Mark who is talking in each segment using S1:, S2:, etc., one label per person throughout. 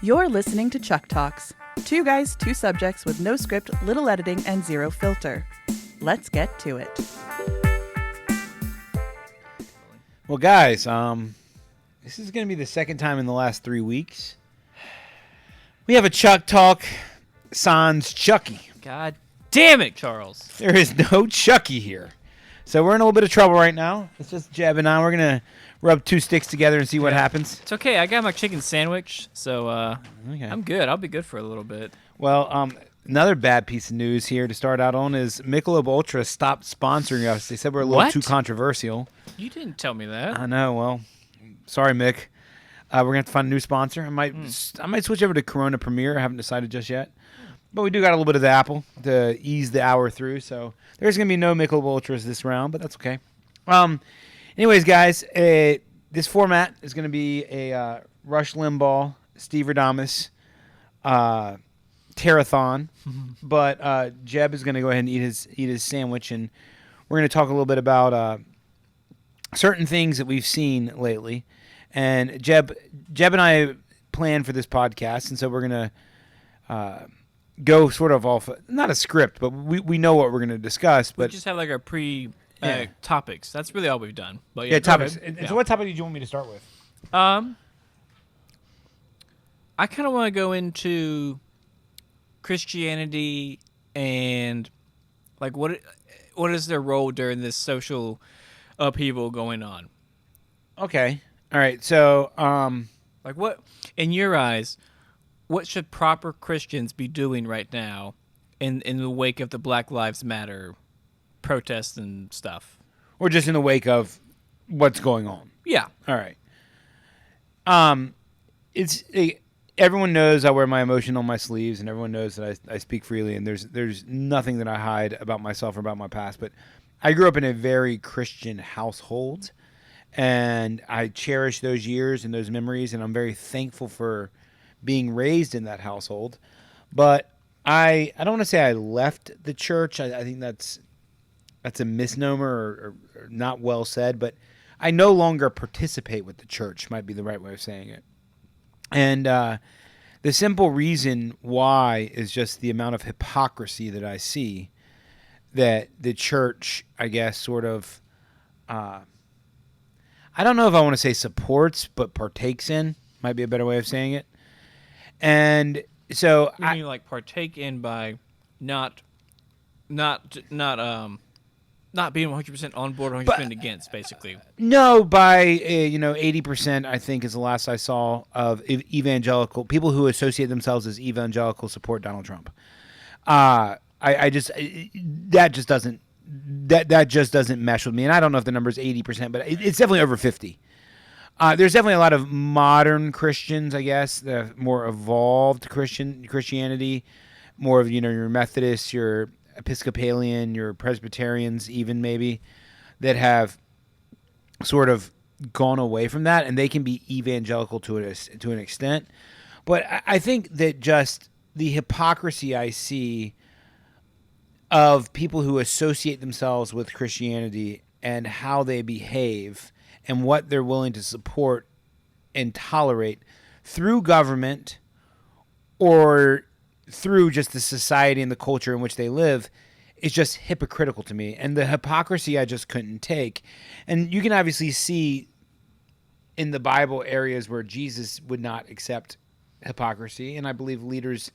S1: You're listening to ChuckTalks. Two guys, two subjects with no script, little editing, and zero filter. Let's get to it.
S2: Well, guys, this is going to be the second time in the last 3 weeks. We have a Chuck Talk sans Chucky.
S3: God damn it, Charles.
S2: There is no Chucky here. So we're in a little bit of trouble right now. It's just Jeb and I. We're going to rub two sticks together and see what happens.
S3: It's okay. I got my chicken sandwich, so
S2: Okay.
S3: I'm good. I'll be good for a little bit.
S2: Well, another bad piece of news here to start out on is Michelob Ultra stopped sponsoring us. They said we're a little too controversial.
S3: You didn't tell me that.
S2: I know. Well, sorry, Mick. We're going to have to find a new sponsor. I might switch over to Corona Premier. I haven't decided just yet. But we do got a little bit of the apple to ease the hour through. So there's going to be no Michelob Ultras this round, but that's okay. Anyways, guys, this format is going to be a Rush Limbaugh, Steverdamus, Terrathon. But Jeb is going to go ahead and eat his sandwich, and we're going to talk a little bit about certain things that we've seen lately. And Jeb and I planned for this podcast, and so we're going to go sort of off, not a script, but we know what we're going to discuss. But
S3: we just have like our topics. That's really all we've done. But
S2: yeah, topics. And so what topic did you want me to start with?
S3: I kind of want to go into Christianity and like what is their role during this social upheaval going on?
S2: Okay. All right. So,
S3: like what, in your eyes, what should proper Christians be doing right now in the wake of the Black Lives Matter protests and stuff?
S2: Or just in the wake of what's going on?
S3: Yeah.
S2: All right. Everyone knows I wear my emotion on my sleeves, and everyone knows that I speak freely, and there's nothing that I hide about myself or about my past. But I grew up in a very Christian household, and I cherish those years and those memories, and I'm very thankful for being raised in that household. But I don't want to say I left the church. I think that's a misnomer or not well said, but I no longer participate with the church, might be the right way of saying it. And the simple reason why is just the amount of hypocrisy that I see that the church, I guess, sort of, I don't know if I want to say supports, but partakes in, might be a better way of saying it. And so
S3: you mean like partake in by not being 100% on board, 100% against, basically.
S2: No, by 80%, I think is the last I saw of evangelical people who associate themselves as evangelical support Donald Trump. That just doesn't mesh with me, and I don't know if the number is 80%, but it's definitely over 50. There's definitely a lot of modern Christians, I guess, the more evolved Christianity, more of your Methodists, your Episcopalian, your Presbyterians, even maybe, that have sort of gone away from that, and they can be evangelical to an extent. But I think that just the hypocrisy I see of people who associate themselves with Christianity and how they behave and what they're willing to support and tolerate through government or through just the society and the culture in which they live is just hypocritical to me. And the hypocrisy I just couldn't take. And you can obviously see in the Bible areas where Jesus would not accept hypocrisy. And I believe leaders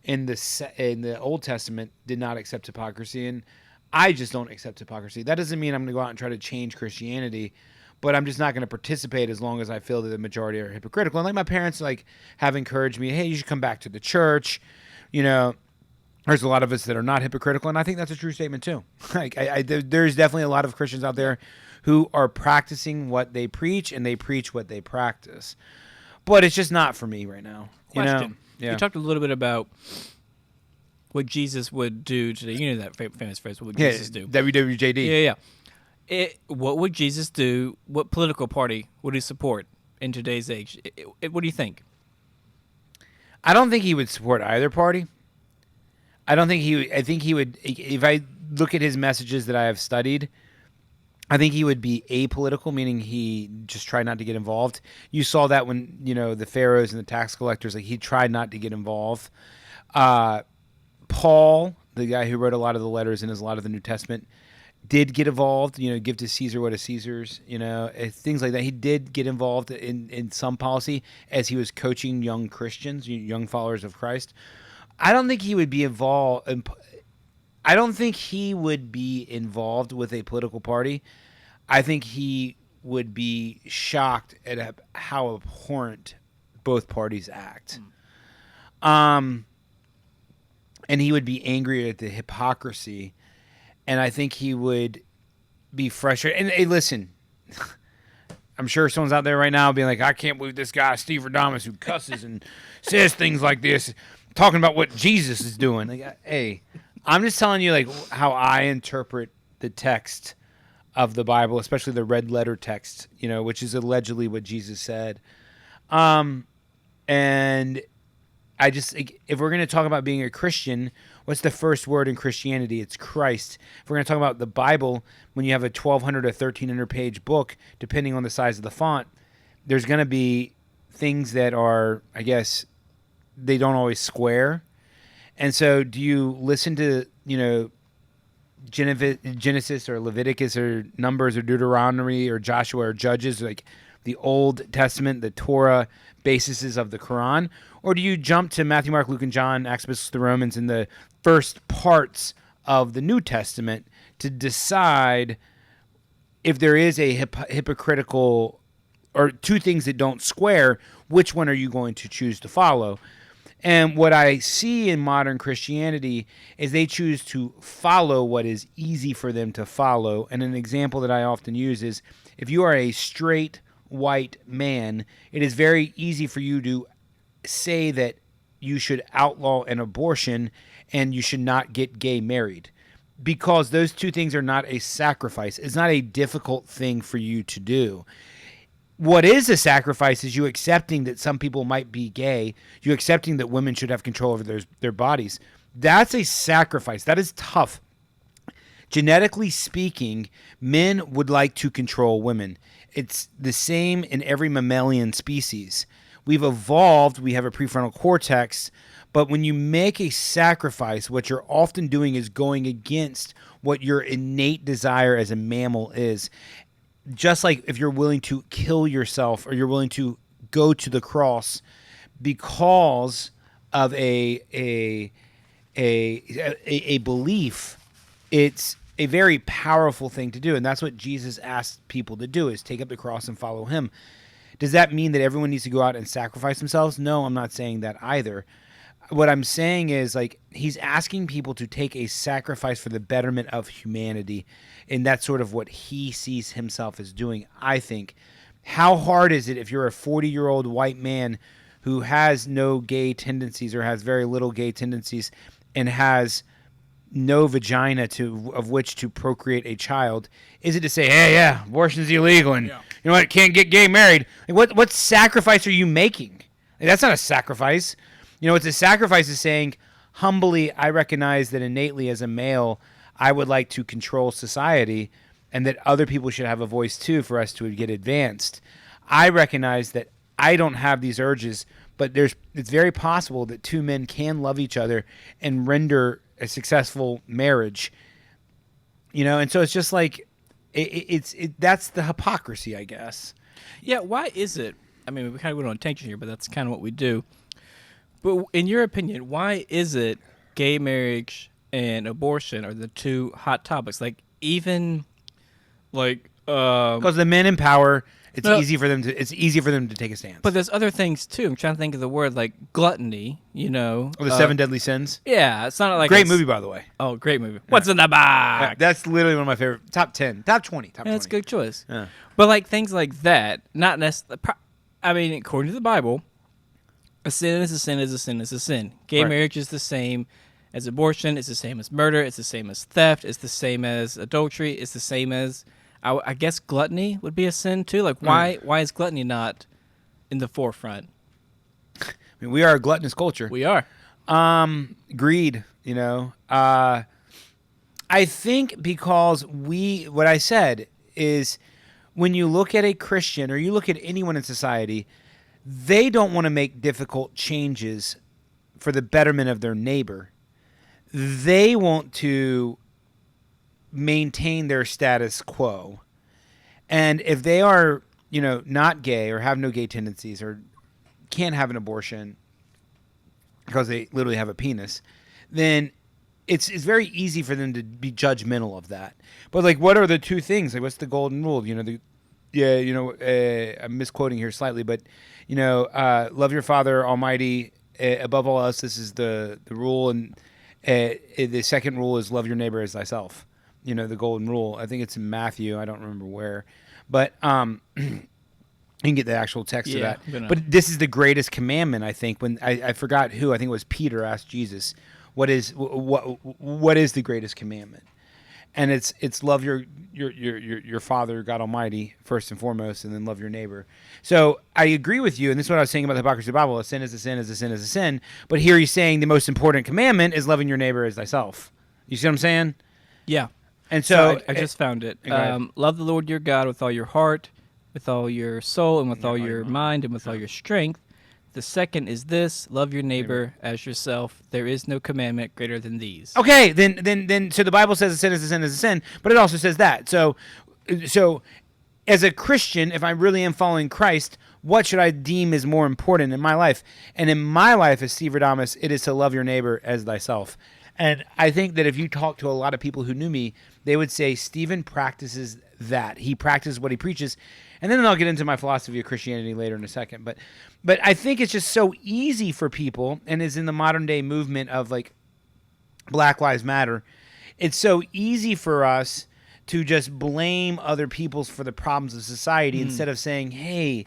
S2: in the Old Testament did not accept hypocrisy. And I just don't accept hypocrisy. That doesn't mean I'm going to go out and try to change Christianity, but I'm just not going to participate as long as I feel that the majority are hypocritical. And like my parents have encouraged me, hey, you should come back to the church. There's a lot of us that are not hypocritical, and I think that's a true statement too. There's definitely a lot of Christians out there who are practicing what they preach, and they preach what they practice. But it's just not for me right now.
S3: Question.
S2: Yeah.
S3: You talked a little bit about what Jesus would do today. You know that famous phrase, what would Jesus do?
S2: WWJD.
S3: Yeah. What would Jesus do? What political party would he support in today's age? What do you think?
S2: I don't think he would support either party. I think he would, if I look at his messages that I have studied, I think he would be apolitical, meaning he just tried not to get involved. You saw that when, the pharaohs and the tax collectors, like he tried not to get involved. Paul, the guy who wrote a lot of the letters and a lot of the New Testament, did get involved, give to Caesar what is Caesar's, things like that. He did get involved in some policy as he was coaching young Christians, young followers of Christ. I don't think he would be involved. I don't think he would be involved with a political party. I think he would be shocked at how abhorrent both parties act. And he would be angry at the hypocrisy. And I think he would be frustrated. And hey, listen, I'm sure someone's out there right now being like, I can't believe this guy, Steverdamus, who cusses and says things like this, talking about what Jesus is doing. Like, hey, I'm just telling you like how I interpret the text of the Bible, especially the red letter text, which is allegedly what Jesus said. And I just, if we're going to talk about being a Christian, what's the first word in Christianity? It's Christ. If we're going to talk about the Bible, when you have a 1,200 or 1,300 page book, depending on the size of the font, there's going to be things that are, I guess, they don't always square. And so do you listen to, Genesis or Leviticus or Numbers or Deuteronomy or Joshua or Judges, like the Old Testament, the Torah bases of the Quran? Or do you jump to Matthew, Mark, Luke, and John, Acts, Epistles, the Romans, and the first parts of the New Testament to decide if there is a hypocritical or two things that don't square, which one are you going to choose to follow? And what I see in modern Christianity is they choose to follow what is easy for them to follow. And an example that I often use is if you are a straight white man, it is very easy for you to say that you should outlaw an abortion and you should not get gay married, because those two things are not a sacrifice. It's not a difficult thing for you to do. What is a sacrifice is you accepting that some people might be gay, you accepting that women should have control over their bodies. That's a sacrifice. That is tough. Genetically speaking, men would like to control women. It's the same in every mammalian species. We've evolved, we have a prefrontal cortex, but when you make a sacrifice, what you're often doing is going against what your innate desire as a mammal is. Just like if you're willing to kill yourself or you're willing to go to the cross because of a belief, it's a very powerful thing to do. And that's what Jesus asked people to do, is take up the cross and follow him. Does that mean that everyone needs to go out and sacrifice themselves? No, I'm not saying that either. What I'm saying is, like, he's asking people to take a sacrifice for the betterment of humanity, and that's sort of what he sees himself as doing, I think. How hard is it if you're a 40-year-old white man who has no gay tendencies or has very little gay tendencies and has no vagina of which to procreate a child? Is it to say, hey, yeah, abortion's illegal and you know what, can't get gay married? Like, what sacrifice are you making? Like, that's not a sacrifice. It's a sacrifice is saying, humbly, I recognize that innately as a male, I would like to control society and that other people should have a voice too for us to get advanced. I recognize that I don't have these urges, but it's very possible that two men can love each other and render a successful marriage. And so it's just like, that's the hypocrisy, I guess.
S3: Yeah, why is it? I mean, we kind of went on a tangent here, but that's kind of what we do. But in your opinion, why is it gay marriage and abortion are the two hot topics? Like, even like
S2: because the men in power, it's easy for them to take a stance.
S3: But there's other things too. I'm trying to think of the word, like gluttony.
S2: Or the 7 deadly sins.
S3: Yeah, it's not like
S2: great movie, by the way.
S3: Oh, great movie. What's in the bag?
S2: That's literally one of my favorite. Top 10, top 20, top 20.
S3: That's a good choice.
S2: Yeah.
S3: But like things like that, not necessarily. I mean, according to the Bible, a sin is a sin is a sin is a sin. Gay marriage is the same as abortion. It's the same as murder. It's the same as theft. It's the same as adultery. It's the same as, I guess, gluttony would be a sin too. Like, why is gluttony not in the forefront?
S2: I mean, we are a gluttonous culture.
S3: We are.
S2: Greed, I think because what I said, is when you look at a Christian or you look at anyone in society, they don't want to make difficult changes for the betterment of their neighbor. They want to maintain their status quo. And if they are, not gay or have no gay tendencies or can't have an abortion because they literally have a penis, then it's very easy for them to be judgmental of that. But like, what are the two things? Like, what's the golden rule? I'm misquoting here slightly, but love your Father Almighty above all else. This is the rule, and the second rule is love your neighbor as thyself. The golden rule. I think it's in Matthew. I don't remember where, but you can get the actual text of that. But this is the greatest commandment. I think when I forgot who. I think it was Peter asked Jesus, what is the greatest commandment? And it's love your Father, God Almighty, first and foremost, and then love your neighbor. So I agree with you, and this is what I was saying about the hypocrisy of the Bible. A sin is a sin is a sin is a sin. But here he's saying the most important commandment is loving your neighbor as thyself. You see what I'm saying?
S3: Yeah.
S2: And so
S3: I just found it. Love the Lord your God with all your heart, with all your soul, and with all your mind, and with all your strength. The second is this: love your neighbor as yourself. There is no commandment greater than these.
S2: Okay, then so the Bible says a sin is a sin is a sin, but it also says that. So as a Christian, if I really am following Christ, what should I deem is more important in my life? And in my life as Steverdamus, it is to love your neighbor as thyself. And I think that if you talk to a lot of people who knew me, they would say Stephen practices that. He practices what he preaches. And then I'll get into my philosophy of Christianity later in a second. But I think it's just so easy for people, and is in the modern day movement of like Black Lives Matter, it's so easy for us to just blame other people's for the problems of society instead of saying, hey,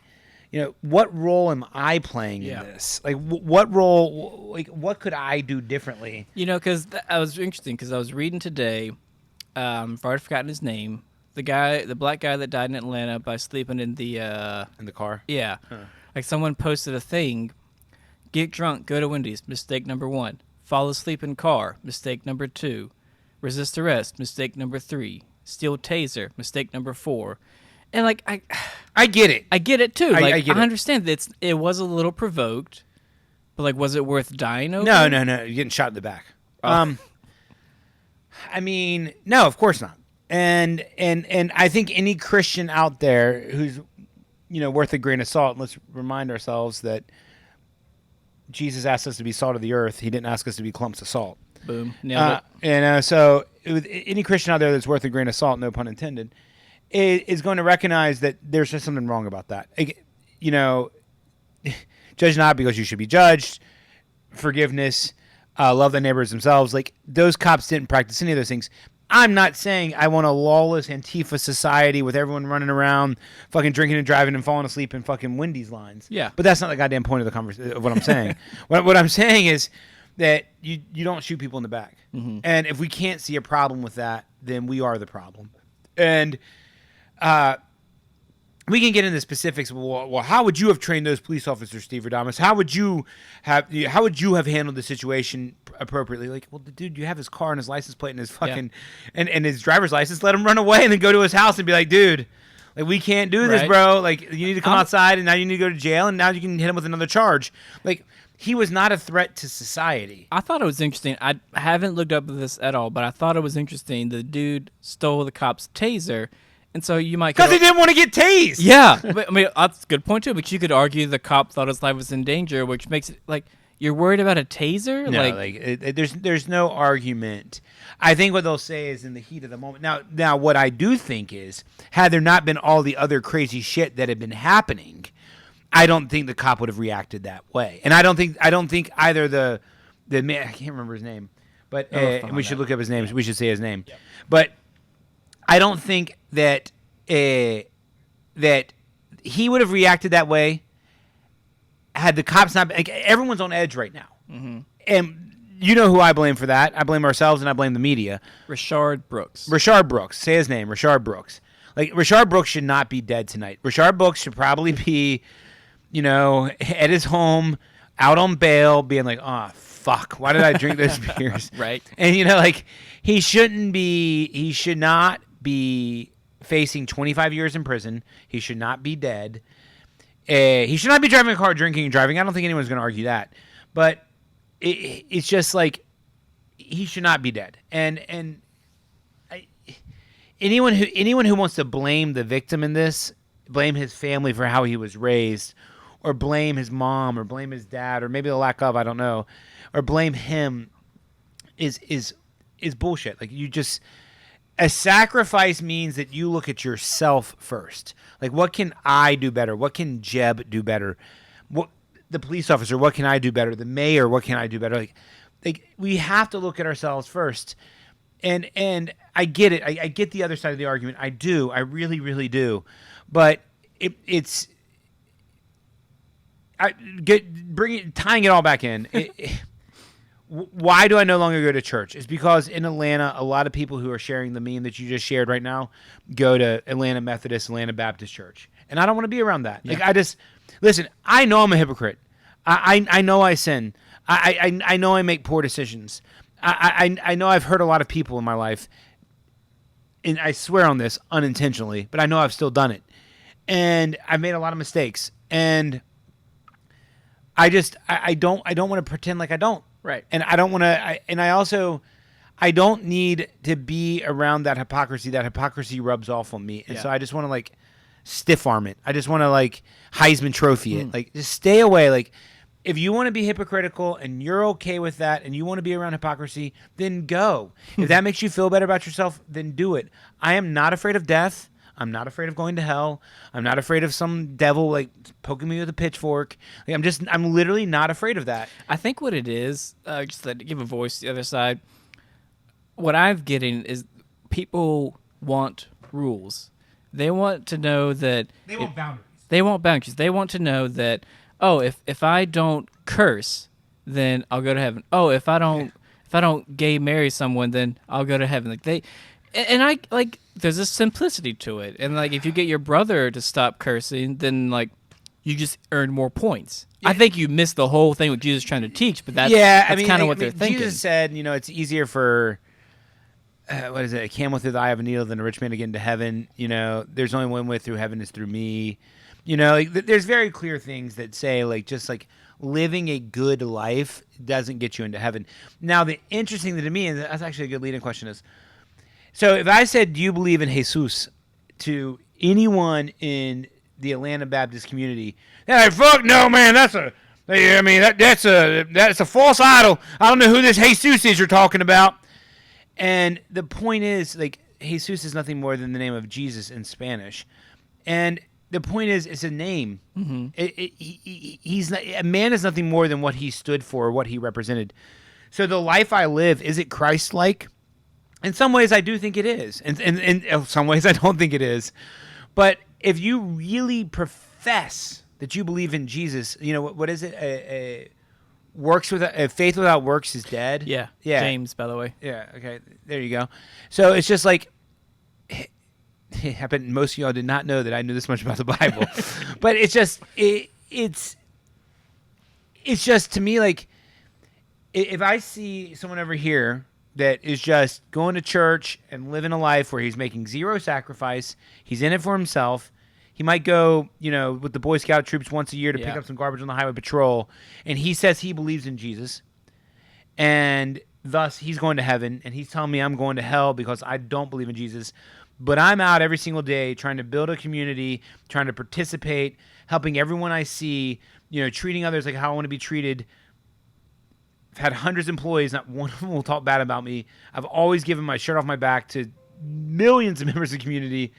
S2: what role am I playing in this? Like, what role, like, what could I do differently?
S3: Because I was interesting, because I was reading today, I've already forgotten his name, the black guy that died in Atlanta by sleeping in the
S2: car?
S3: Yeah. Huh. Like, someone posted a thing, get drunk, go to Wendy's, mistake number 1. Fall asleep in car, mistake number 2. Resist arrest, mistake number 3. Steal taser, mistake number 4. And like
S2: I get it.
S3: I get it too.
S2: I get it.
S3: I understand that it was a little provoked, but like, was it worth dying over?
S2: No. You're getting shot in the back. Oh. I mean, no, of course not. And I think any Christian out there who's worth a grain of salt. And let's remind ourselves that Jesus asked us to be salt of the earth. He didn't ask us to be clumps of salt.
S3: Boom. Nailed it.
S2: And so any Christian out there that's worth a grain of salt, no pun intended, is going to recognize that there's just something wrong about that. Judge not because you should be judged. Forgiveness, love the neighbors themselves. Like, those cops didn't practice any of those things. I'm not saying I want a lawless Antifa society with everyone running around, fucking drinking and driving and falling asleep in fucking Wendy's lines.
S3: Yeah.
S2: But that's not the goddamn point of the conversation. Of what I'm saying. What I'm saying is that you don't shoot people in the back. Mm-hmm. And if we can't see a problem with that, then we are the problem. And we can get into specifics. Well, how would you have trained those police officers, Steverdamus? How would you have handled the situation appropriately? Like, well, dude, you have his car and his license plate and his fucking and his driver's license. Let him run away and then go to his house and be like, dude, like, we can't do this, bro. Like, you need to come outside, and now you need to go to jail, and now you can hit him with another charge. Like, he was not a threat to society.
S3: I thought it was interesting. I haven't looked up this at all, but I thought it was interesting. The dude stole the cop's taser. And so you might...
S2: Because he didn't want to get tased.
S3: Yeah. But, I mean, that's a good point, too. But you could argue the cop thought his life was in danger, which makes it, like, you're worried about a taser?
S2: No, there's no argument. I think what they'll say is in the heat of the moment. Now, what I do think is, had there not been all the other crazy shit that had been happening, I don't think the cop would have reacted that way. And I don't think either the man... I can't remember his name. But we should look up his name. We should say his name. Yep. But... I don't think that that he would have reacted that way had the cops not. Like, everyone's on edge right now, and you know who I blame for that? I blame ourselves, and I blame the media.
S3: Rashard Brooks.
S2: Say his name. Rashard Brooks. Like, Rashard Brooks should not be dead tonight. Rashard Brooks should probably be, at his home, out on bail, being like, oh, fuck, why did I drink those beers?
S3: Right.
S2: And, he should not be facing 25 years in prison. He should not be dead. He should not be driving a car drinking and driving. I don't think anyone's going to argue that. But it's just like he should not be dead. And anyone who wants to blame the victim in this, blame his family for how he was raised, or blame his mom, or blame his dad, or maybe the lack of, I don't know, or blame him is bullshit. Like, a sacrifice means that you look at yourself first. Like, what can I do better? What can Jeb do better? What the police officer, what can I do better? The mayor, what can I do better? Like we have to look at ourselves first. And I get it. I get the other side of the argument. I do. I really, really do. But tying it all back in. Why do I no longer go to church? It's because in Atlanta, a lot of people who are sharing the meme that you just shared right now go to Atlanta Methodist, Atlanta Baptist Church. And I don't want to be around that. Yeah. Like, listen, I know I'm a hypocrite. I know I sin. I know I make poor decisions. I know I've hurt a lot of people in my life. And I swear on this unintentionally, but I know I've still done it. And I've made a lot of mistakes. And I don't want to pretend like I don't.
S3: Right.
S2: And I don't want to, I don't need to be around that hypocrisy. That hypocrisy rubs off on me. And so I just want to like stiff arm it. I just want to like Heisman Trophy it. Like, just stay away. Like, if you want to be hypocritical and you're okay with that and you want to be around hypocrisy, then go. If that makes you feel better about yourself, then do it. I am not afraid of death. I'm not afraid of going to hell. I'm not afraid of some devil like poking me with a pitchfork. Like, I'm literally not afraid of that.
S3: I think what it is, just to give a voice to the other side, what I'm getting is people want rules. They want to know that...
S2: They want boundaries.
S3: They want boundaries. They want to know that, oh, if I don't curse, then I'll go to heaven. Oh, if I don't gay marry someone, then I'll go to heaven. Like, I like, there's a simplicity to it. And like, if you get your brother to stop cursing, then like, you just earn more points. Yeah. I think you missed the whole thing with Jesus trying to teach, but that's kind of what they're thinking.
S2: Jesus said, it's easier for what is it? A camel through the eye of a needle than a rich man to get into heaven. There's only one way through heaven is through me. Like, there's very clear things that say like, just like living a good life doesn't get you into heaven. Now, the interesting thing to me, and that's actually a good leading question, is, so if I said, do you believe in Jesus to anyone in the Atlanta Baptist community, they're like, fuck no, man, that's a false idol. I don't know who this Jesus is you're talking about. And the point is, like, Jesus is nothing more than the name of Jesus in Spanish. And the point is, it's a name. Mm-hmm. He's not, a man is nothing more than what he stood for or what he represented. So the life I live, is it Christ-like? In some ways, I do think it is. And in some ways, I don't think it is. But if you really profess that you believe in Jesus, what is it? Faith without works is dead.
S3: Yeah. James, by the way.
S2: Yeah. Okay. There you go. So it's just like, I bet most of y'all did not know that I knew this much about the Bible, but it's just to me like, if I see someone over here that is just going to church and living a life where he's making zero sacrifice, he's in it for himself. He might go, with the Boy Scout troops once a year to pick up some garbage on the highway patrol, and he says he believes in Jesus, and thus he's going to heaven, and he's telling me I'm going to hell because I don't believe in Jesus, but I'm out every single day trying to build a community, trying to participate, helping everyone I see, treating others like how I want to be treated. I've had hundreds of employees, not one of them will talk bad about me. I've always given my shirt off my back to millions of members of the community,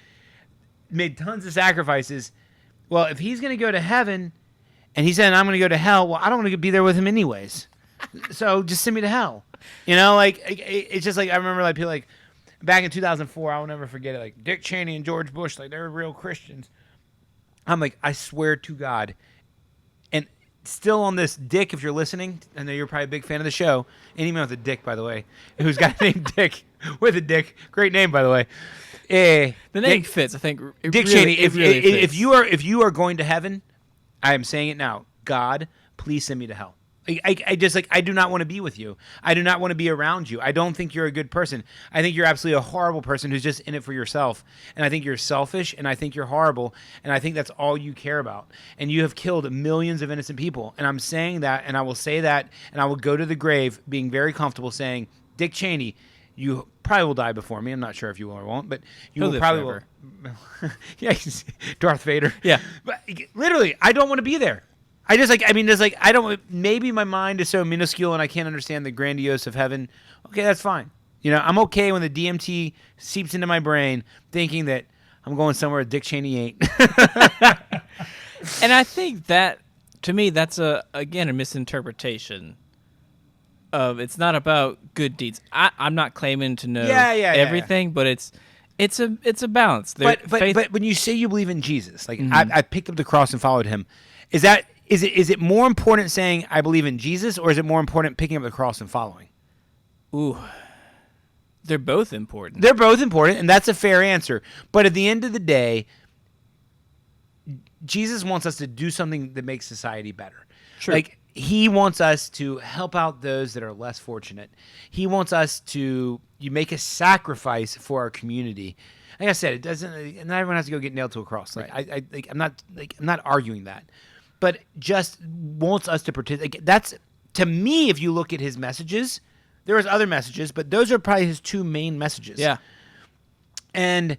S2: made tons of sacrifices. Well, if he's going to go to heaven and he said, I'm going to go to hell, well, I don't want to be there with him anyways. So just send me to hell. It's just like, I remember like people like back in 2004, I will never forget it. Like Dick Cheney and George Bush, like they were real Christians. I'm like, I swear to God. And still on this, Dick, if you're listening, I know you're probably a big fan of the show. Any man with a dick, by the way, who's got a name Dick with a dick. Great name, by the way.
S3: The name fits, I think.
S2: Dick Cheney, if you are going to heaven, I am saying it now. God, please send me to hell. I just like, I do not want to be with you. I do not want to be around you. I don't think you're a good person. I think you're absolutely a horrible person who's just in it for yourself. And I think you're selfish, and I think you're horrible, and I think that's all you care about. And you have killed millions of innocent people. And I'm saying that, and I will say that, and I will go to the grave being very comfortable saying, Dick Cheney, you probably will die before me. I'm not sure if you will or won't, but you
S3: He'll
S2: will
S3: live
S2: probably
S3: forever.
S2: will. Yeah, Darth Vader.
S3: Yeah.
S2: But literally, I don't want to be there. I just like, I mean, there's like, I don't, maybe my mind is so minuscule and I can't understand the grandiose of heaven. Okay, that's fine. You know, I'm okay when the DMT seeps into my brain thinking that I'm going somewhere Dick Cheney ain't.
S3: And I think that, to me, that's again a misinterpretation of, it's not about good deeds. I'm not claiming to know everything, but it's a balance.
S2: But when you say you believe in Jesus, like I picked up the cross and followed him, is it more important saying I believe in Jesus, or is it more important picking up the cross and following?
S3: Ooh, they're both important.
S2: They're both important, and that's a fair answer. But at the end of the day, Jesus wants us to do something that makes society better.
S3: Sure.
S2: Like, he wants us to help out those that are less fortunate. He wants us to make a sacrifice for our community. Like I said, it doesn't. Not everyone has to go get nailed to a cross. Like,
S3: Right.
S2: I'm not arguing that, but just wants us to participate. Like, that's, to me, if you look at his messages, there was other messages, but those are probably his two main messages.
S3: Yeah.
S2: And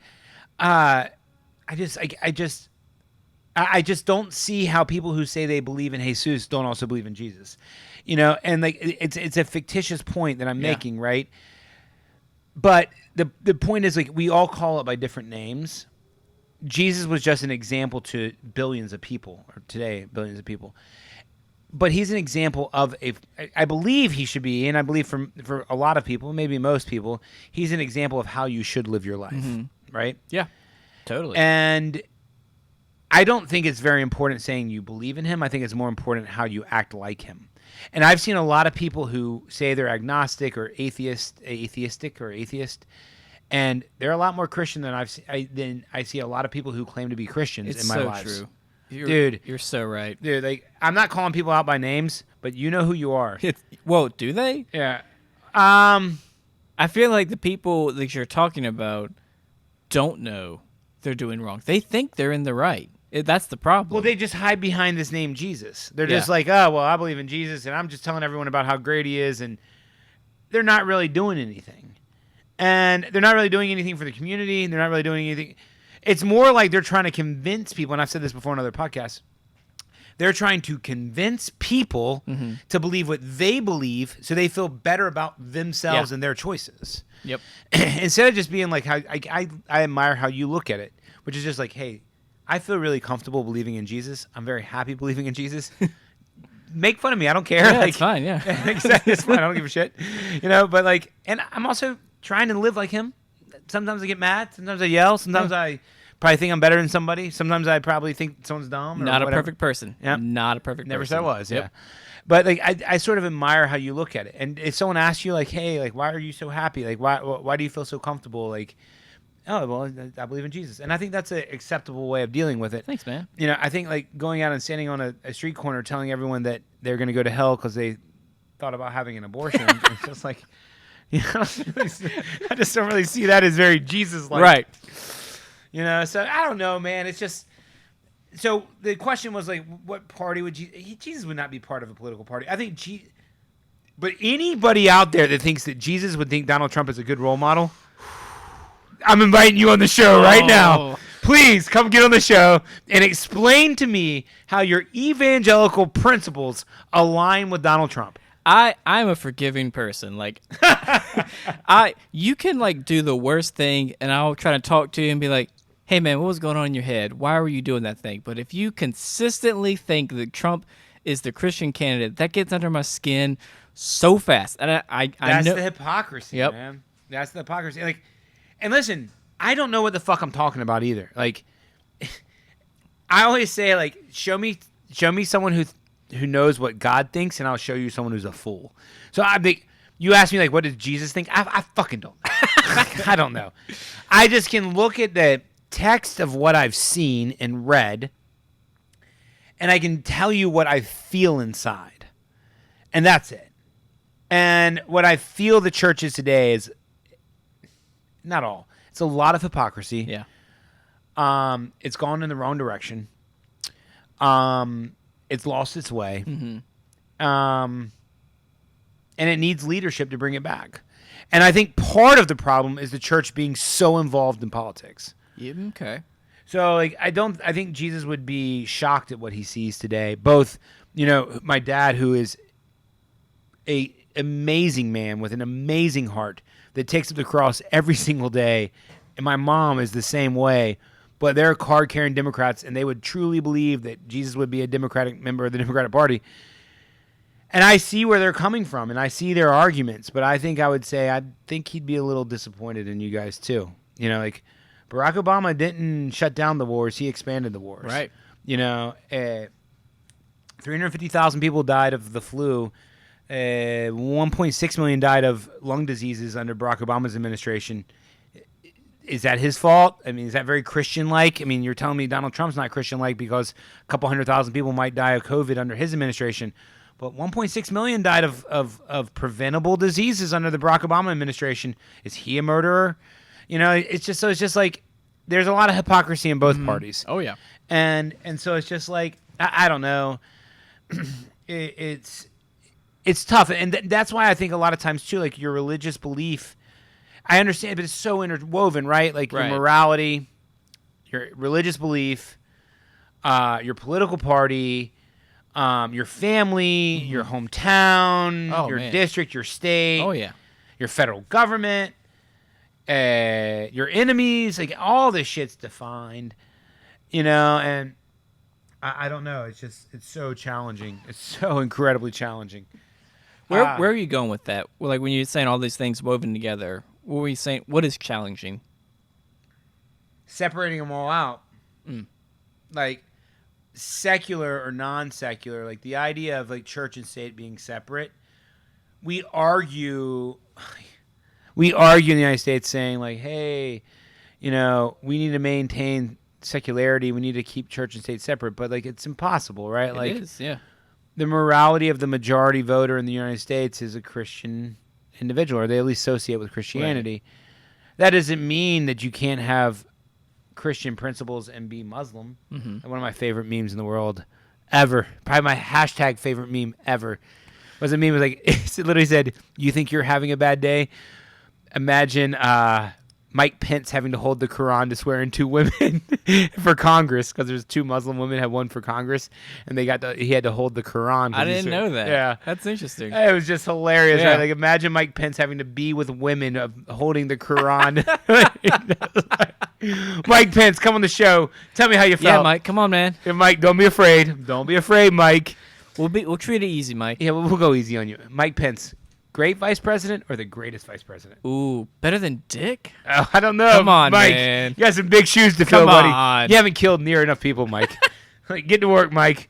S2: I just don't see how people who say they believe in Jesus don't also believe in Jesus, you know. And like, it's a fictitious point that I'm making, right? But the point is, like, we all call it by different names. Jesus was just an example to billions of people, or today billions of people. But he's an example of I believe he should be, and I believe for a lot of people, maybe most people, he's an example of how you should live your life, right?
S3: Yeah, totally.
S2: And I don't think it's very important saying you believe in him. I think it's more important how you act like him. And I've seen a lot of people who say they're agnostic or atheist, and they're a lot more Christian than I see a lot of people who claim to be Christians in my lives.
S3: It's so true.
S2: Dude,
S3: you're so right.
S2: Dude, like, I'm not calling people out by names, but you know who you are.
S3: Whoa, do they?
S2: Yeah.
S3: I feel like the people that you're talking about don't know they're doing wrong. They think they're in the right. That's the problem.
S2: Well, they just hide behind this name Jesus. They're just like, oh, well, I believe in Jesus, and I'm just telling everyone about how great he is, and they're not really doing anything. And they're not really doing anything for the community, and they're not really doing anything. It's more like they're trying to convince people, and I've said this before in other podcasts, they're trying to convince people to believe what they believe so they feel better about themselves and their choices. Yep. Instead of just being like, I admire how you look at it, which is just like, hey, I feel really comfortable believing in Jesus. I'm very happy believing in Jesus. Make fun of me. I don't care.
S3: Yeah, it's fine, yeah.
S2: Exactly, it's fine. I don't give a shit. You know, but like, and I'm also trying to live like him. Sometimes I get mad. Sometimes I yell. Sometimes I probably think I'm better than somebody. Sometimes I probably think someone's dumb. Or
S3: Not
S2: whatever.
S3: a perfect person.
S2: Yep.
S3: Not a perfect
S2: Never
S3: person.
S2: said I was,
S3: Yep.
S2: yeah. But like, I sort of admire how you look at it. And if someone asks you, like, hey, like, why are you so happy? Like, why do you feel so comfortable? Like, oh, well, I believe in Jesus. And I think that's an acceptable way of dealing with it.
S3: Thanks, man.
S2: You know, I think like going out and standing on a street corner telling everyone that they're going to go to hell because they thought about having an abortion. It's just like, you know, I just don't really see that as very Jesus-like.
S3: Right.
S2: You know, so I don't know, man. It's just, so the question was like, what party would Jesus would not be part of a political party. I think but anybody out there that thinks that Jesus would think Donald Trump is a good role model, I'm inviting you on the show right now. Please come get on the show and explain to me how your evangelical principles align with Donald Trump.
S3: I'm a forgiving person. Like, you can like do the worst thing, and I'll try to talk to you and be like, "Hey, man, what was going on in your head? Why were you doing that thing?" But if you consistently think that Trump is the Christian candidate, that gets under my skin so fast. And I
S2: That's
S3: know
S2: the hypocrisy,
S3: Yep.
S2: man. That's the hypocrisy. Like, and listen, I don't know what the fuck I'm talking about either. Like, I always say, like, show me someone who knows what God thinks, and I'll show you someone who's a fool. So I think you ask me, like, what does Jesus think? I fucking don't know. I don't know. I just can look at the text of what I've seen and read, and I can tell you what I feel inside. And that's it. And what I feel the church is today is not all. It's a lot of hypocrisy.
S3: Yeah.
S2: It's gone in the wrong direction. It's lost its way.
S3: Mm-hmm.
S2: And it needs leadership to bring it back. And I think part of the problem is the church being so involved in politics.
S3: Yeah, okay.
S2: So like I think Jesus would be shocked at what he sees today. Both, my dad, who is a amazing man with an amazing heart that takes up the cross every single day, and my mom is the same way, but they're card-carrying Democrats, and they would truly believe that Jesus would be a Democratic member of the Democratic Party. And I see where they're coming from, and I see their arguments, but I think he'd be a little disappointed in you guys too. Like Barack Obama didn't shut down the wars; he expanded the wars.
S3: Right.
S2: 350,000 people died of the flu. 1.6 million died of lung diseases under Barack Obama's administration. Is that his fault? I mean, is that very Christian-like? I mean, you're telling me Donald Trump's not Christian-like because a couple 100,000 people might die of COVID under his administration. But 1.6 million died of preventable diseases under the Barack Obama administration. Is he a murderer? It's just like there's a lot of hypocrisy in both parties.
S3: Oh yeah.
S2: And so it's just like I don't know. It's tough, and that's why I think a lot of times too, like your religious belief. I understand, but it's so interwoven, right? Like your morality, your religious belief, your political party. Your family, your hometown, your district, your state, your federal government, your enemies, like all this shit's defined, and I don't know. It's so challenging. It's so incredibly challenging.
S3: Where are you going with that? Well, like when you're saying all these things woven together, what were you saying? What is challenging?
S2: Separating them all out. Like, secular or non-secular, like the idea of like church and state being separate, we argue in the United States saying like, hey, we need to maintain secularity, we need to keep church and state separate, but like it's impossible, right?
S3: It is, yeah.
S2: The morality of the majority voter in the United States is a Christian individual, or they at least associate with Christianity. Right. That doesn't mean that you can't have Christian principles and be Muslim. And one of my favorite memes in the world ever, probably my hashtag favorite meme ever, was a meme was like, it literally said, you think you're having a bad day? Imagine Mike Pence having to hold the Quran to swear in 2 women for Congress, because there's 2 Muslim women, had one for Congress, and he had to hold the Quran.
S3: I didn't know that.
S2: Yeah.
S3: That's interesting.
S2: It was just hilarious,
S3: Yeah.
S2: right? Like imagine Mike Pence having to be with women holding the Quran. Mike Pence, come on the show. Tell me how you felt.
S3: Yeah, Mike, come on, man.
S2: Yeah, Mike, don't be afraid. Don't be afraid, Mike.
S3: We'll treat it easy, Mike.
S2: Yeah, we'll go easy on you. Mike Pence, great vice president or the greatest vice president?
S3: Ooh, better than Dick?
S2: Oh, I don't know.
S3: Come on,
S2: Mike,
S3: man.
S2: You got some big shoes to fill,
S3: Come
S2: buddy.
S3: on.
S2: You haven't killed near enough people, Mike. Like, get to work, Mike.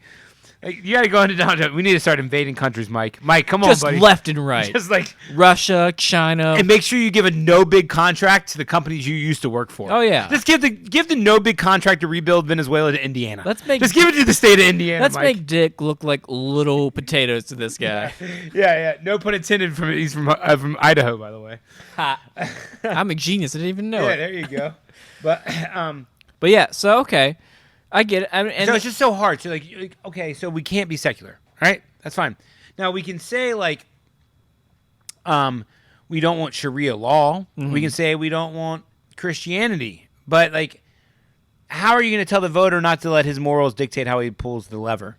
S2: Like, you got to go into downtown. We need to start invading countries, Mike. Mike, come on,
S3: Just
S2: buddy.
S3: left and right.
S2: Just like
S3: Russia, China.
S2: And make sure you give a no big contract to the companies you used to work for.
S3: Oh, yeah.
S2: Just give the no big contract to rebuild Venezuela to Indiana.
S3: Just give
S2: it to the state of Indiana.
S3: Let's
S2: Mike.
S3: make Dick look like little potatoes to this guy.
S2: Yeah. No pun intended. He's from Idaho, by the way.
S3: I'm a genius. I didn't even know
S2: Yeah,
S3: it.
S2: there you go. But
S3: yeah, so okay. I get it. And
S2: so it's just so hard. So like, okay, so we can't be secular, right? That's fine. Now we can say like, we don't want Sharia law. We can say we don't want Christianity. But like, how are you going to tell the voter not to let his morals dictate how he pulls the lever?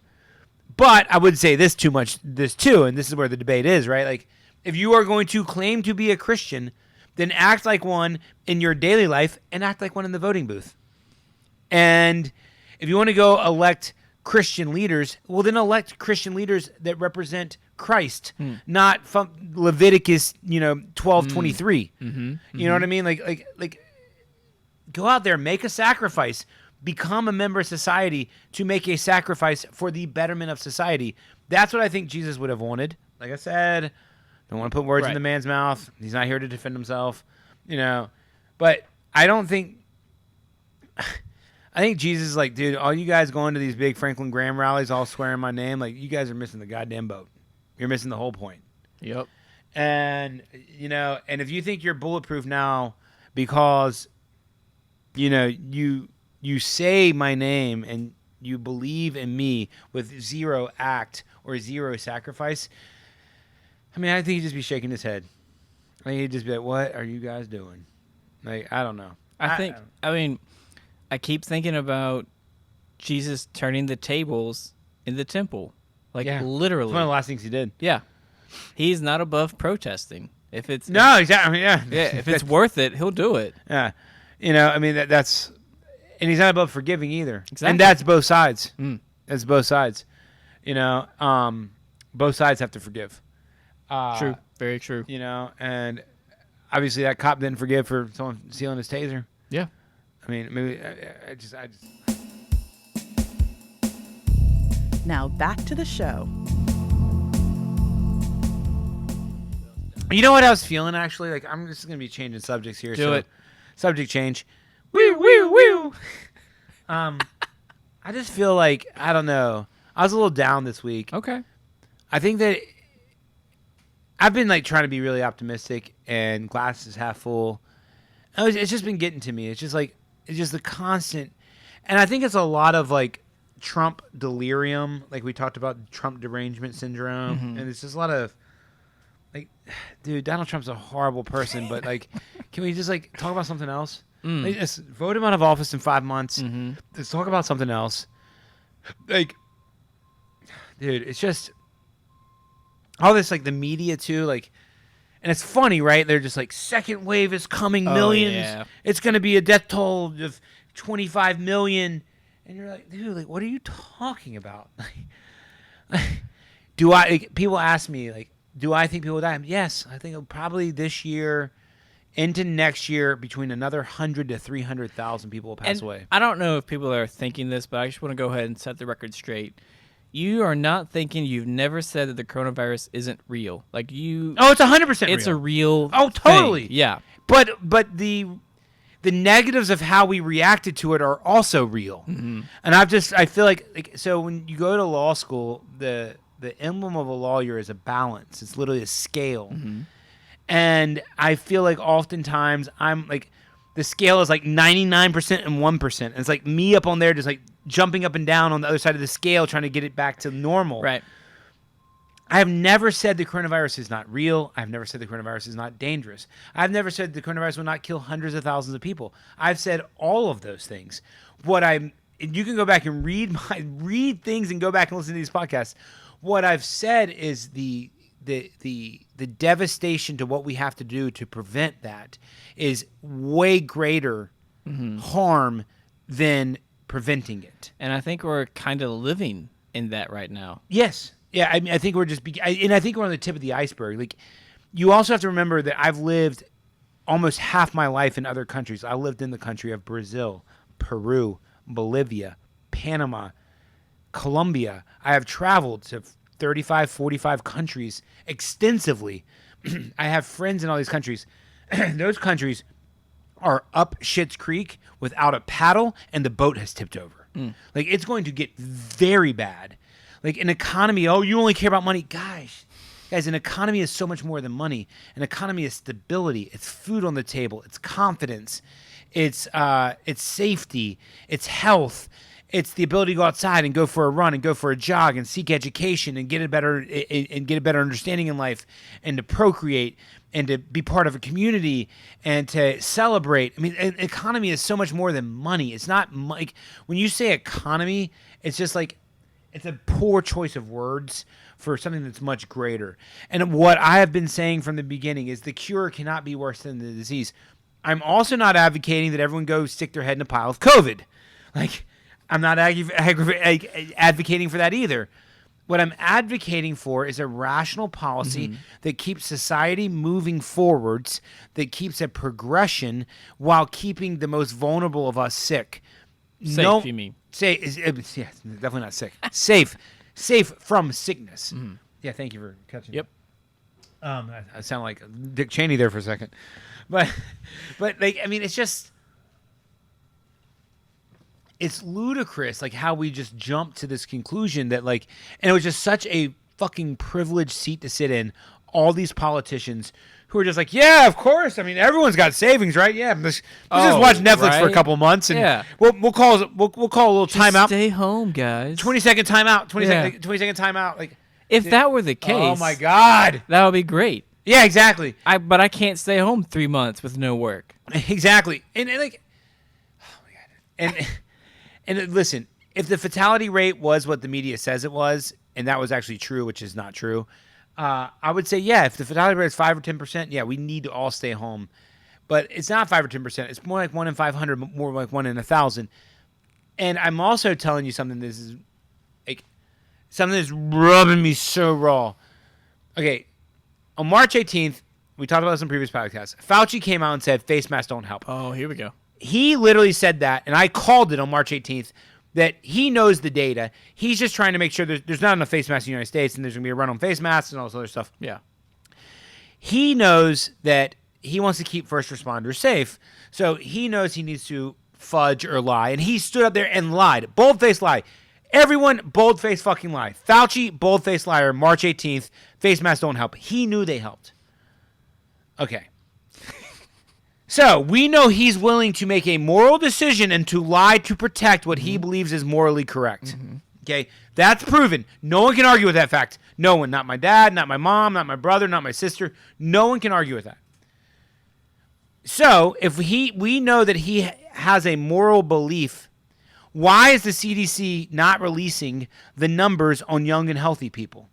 S2: But I would say this too, and this is where the debate is, right? Like, if you are going to claim to be a Christian, then act like one in your daily life and act like one in the voting booth. And if you want to go elect Christian leaders, well, then elect Christian leaders that represent Christ, not from Leviticus, 12:23. You know what I mean? Like, go out there, make a sacrifice, become a member of society to make a sacrifice for the betterment of society. That's what I think Jesus would have wanted. Like I said, don't want to put words in the man's mouth. He's not here to defend himself, But I don't think. I think Jesus is like, dude, all you guys going to these big Franklin Graham rallies all swearing my name, like, you guys are missing the goddamn boat. You're missing the whole point.
S3: Yep.
S2: And, and if you think you're bulletproof now because, you say my name and you believe in me with zero act or zero sacrifice, I mean, I think he'd just be shaking his head. I think he'd just be like, what are you guys doing? Like, I don't know.
S3: I keep thinking about Jesus turning the tables in the temple. Like, literally.
S2: It's one of the last things he did.
S3: Yeah. He's not above protesting. Exactly.
S2: Yeah.
S3: If it's worth it, he'll do it.
S2: Yeah. That's... And he's not above forgiving either.
S3: Exactly.
S2: And that's both sides. That's both sides. Both sides have to forgive.
S3: True. Very true.
S2: And obviously that cop didn't forgive for someone stealing his taser.
S3: Yeah.
S2: I mean, maybe I just.
S1: Now back to the show.
S2: You know what I was feeling actually? Like, I'm just gonna be changing subjects here.
S3: Do it.
S2: Subject change. Woo woo woo. I just feel like, I don't know. I was a little down this week.
S3: Okay.
S2: I think that I've been like trying to be really optimistic and glass is half full. It's just been getting to me. It's just the constant, and I think it's a lot of like Trump delirium, like we talked about Trump derangement syndrome, and it's just a lot of like, dude, Donald Trump's a horrible person, but like, can we just like talk about something else? Like, just vote him out of office in 5 months. Let's talk about something else. Like, dude, it's just all this, like the media too, like, and it's funny, right? They're just like, second wave is coming, millions.
S3: Yeah.
S2: It's going to be a death toll of 25 million. And you're like, dude, like, what are you talking about? People ask me, like, do I think people will die? Yes, I think probably this year into next year, between another 100 to 300,000 people will pass away.
S3: I don't know if people are thinking this, but I just want to go ahead and set the record straight. You are not thinking, you've never said that the coronavirus isn't real. Like you.
S2: Oh, it's 100% real.
S3: It's a real
S2: Oh, totally.
S3: thing. Yeah.
S2: But the negatives of how we reacted to it are also real. And I feel like, so when you go to law school, the emblem of a lawyer is a balance. It's literally a scale. And I feel like oftentimes I'm like, the scale is like 99% and 1%. And it's like me up on there just like jumping up and down on the other side of the scale trying to get it back to normal.
S3: Right.
S2: I have never said the coronavirus is not real. I've never said the coronavirus is not dangerous. I've never said the coronavirus will not kill hundreds of thousands of people. I've said all of those things. You can go back and read things and go back and listen to these podcasts. What I've said is the devastation to what we have to do to prevent that is way greater harm than preventing it.
S3: And I think we're kind of living in that right now.
S2: Yes. Yeah, I mean, I think we're just, and I think we're on the tip of the iceberg. Like, you also have to remember that I've lived almost half my life in other countries. I lived in the country of Brazil, Peru, Bolivia, Panama, Colombia. I have traveled to 35, 45 countries extensively. I have friends in all these countries. Those countries are up Schitt's Creek without a paddle, and the boat has tipped over. Like, it's going to get very bad. Like, an economy, oh, you only care about money. Guys, an economy is so much more than money. An economy is stability. It's food on the table. It's confidence. It's safety. It's health. It's the ability to go outside and go for a run and go for a jog and seek education and get a better understanding in life and to procreate and to be part of a community and to celebrate. I mean, an economy is so much more than money. It's not like when you say economy, it's just like, it's a poor choice of words for something that's much greater. And what I have been saying from the beginning is the cure cannot be worse than the disease. I'm also not advocating that everyone go stick their head in a pile of COVID. Like, I'm not advocating for that either. What I'm advocating for is a rational policy that keeps society moving forwards, that keeps a progression while keeping the most vulnerable of us sick.
S3: Safe, you mean?
S2: Definitely not sick. Safe from sickness. Yeah, thank you for catching.
S3: Yep.
S2: I sound like Dick Cheney there for a second, but like, I mean, it's just, it's ludicrous, like how we just jumped to this conclusion that like, and it was just such a fucking privileged seat to sit in. All these politicians who are just like, yeah, of course. I mean, everyone's got savings, right? Yeah, let's just watch Netflix for a couple months, and we'll call a little timeout.
S3: Stay home, guys.
S2: 20-second timeout. 20-second timeout. Like,
S3: if that were the case,
S2: oh my god,
S3: that would be great.
S2: Yeah, exactly.
S3: But I can't stay home 3 months with no work.
S2: Exactly, and like, oh my god, and listen, if the fatality rate was what the media says it was, and that was actually true, which is not true. I would say, yeah, if the fatality rate is 5 or 10%, yeah, we need to all stay home. But it's not 5 or 10%. It's more like 1 in 500, more like 1 in 1,000. And I'm also telling you something. This is like something that's rubbing me so raw. Okay, on March 18th, we talked about this in previous podcasts. Fauci came out and said face masks don't help.
S3: Oh, here we go.
S2: He literally said that, and I called it on March 18th. That he knows the data. He's just trying to make sure there's not enough face masks in the United States, and there's going to be a run on face masks and all this other stuff.
S3: Yeah.
S2: He knows that he wants to keep first responders safe, so he knows he needs to fudge or lie, and he stood up there and lied. Bold-faced lie. Everyone, bold-faced fucking lie. Fauci, bold-faced liar, March 18th, face masks don't help. He knew they helped. Okay. So, we know he's willing to make a moral decision and to lie to protect what he believes is morally correct. Okay? That's proven. No one can argue with that fact. No one. Not my dad, not my mom, not my brother, not my sister. No one can argue with that. So, if we know that he has a moral belief, why is the CDC not releasing the numbers on young and healthy people?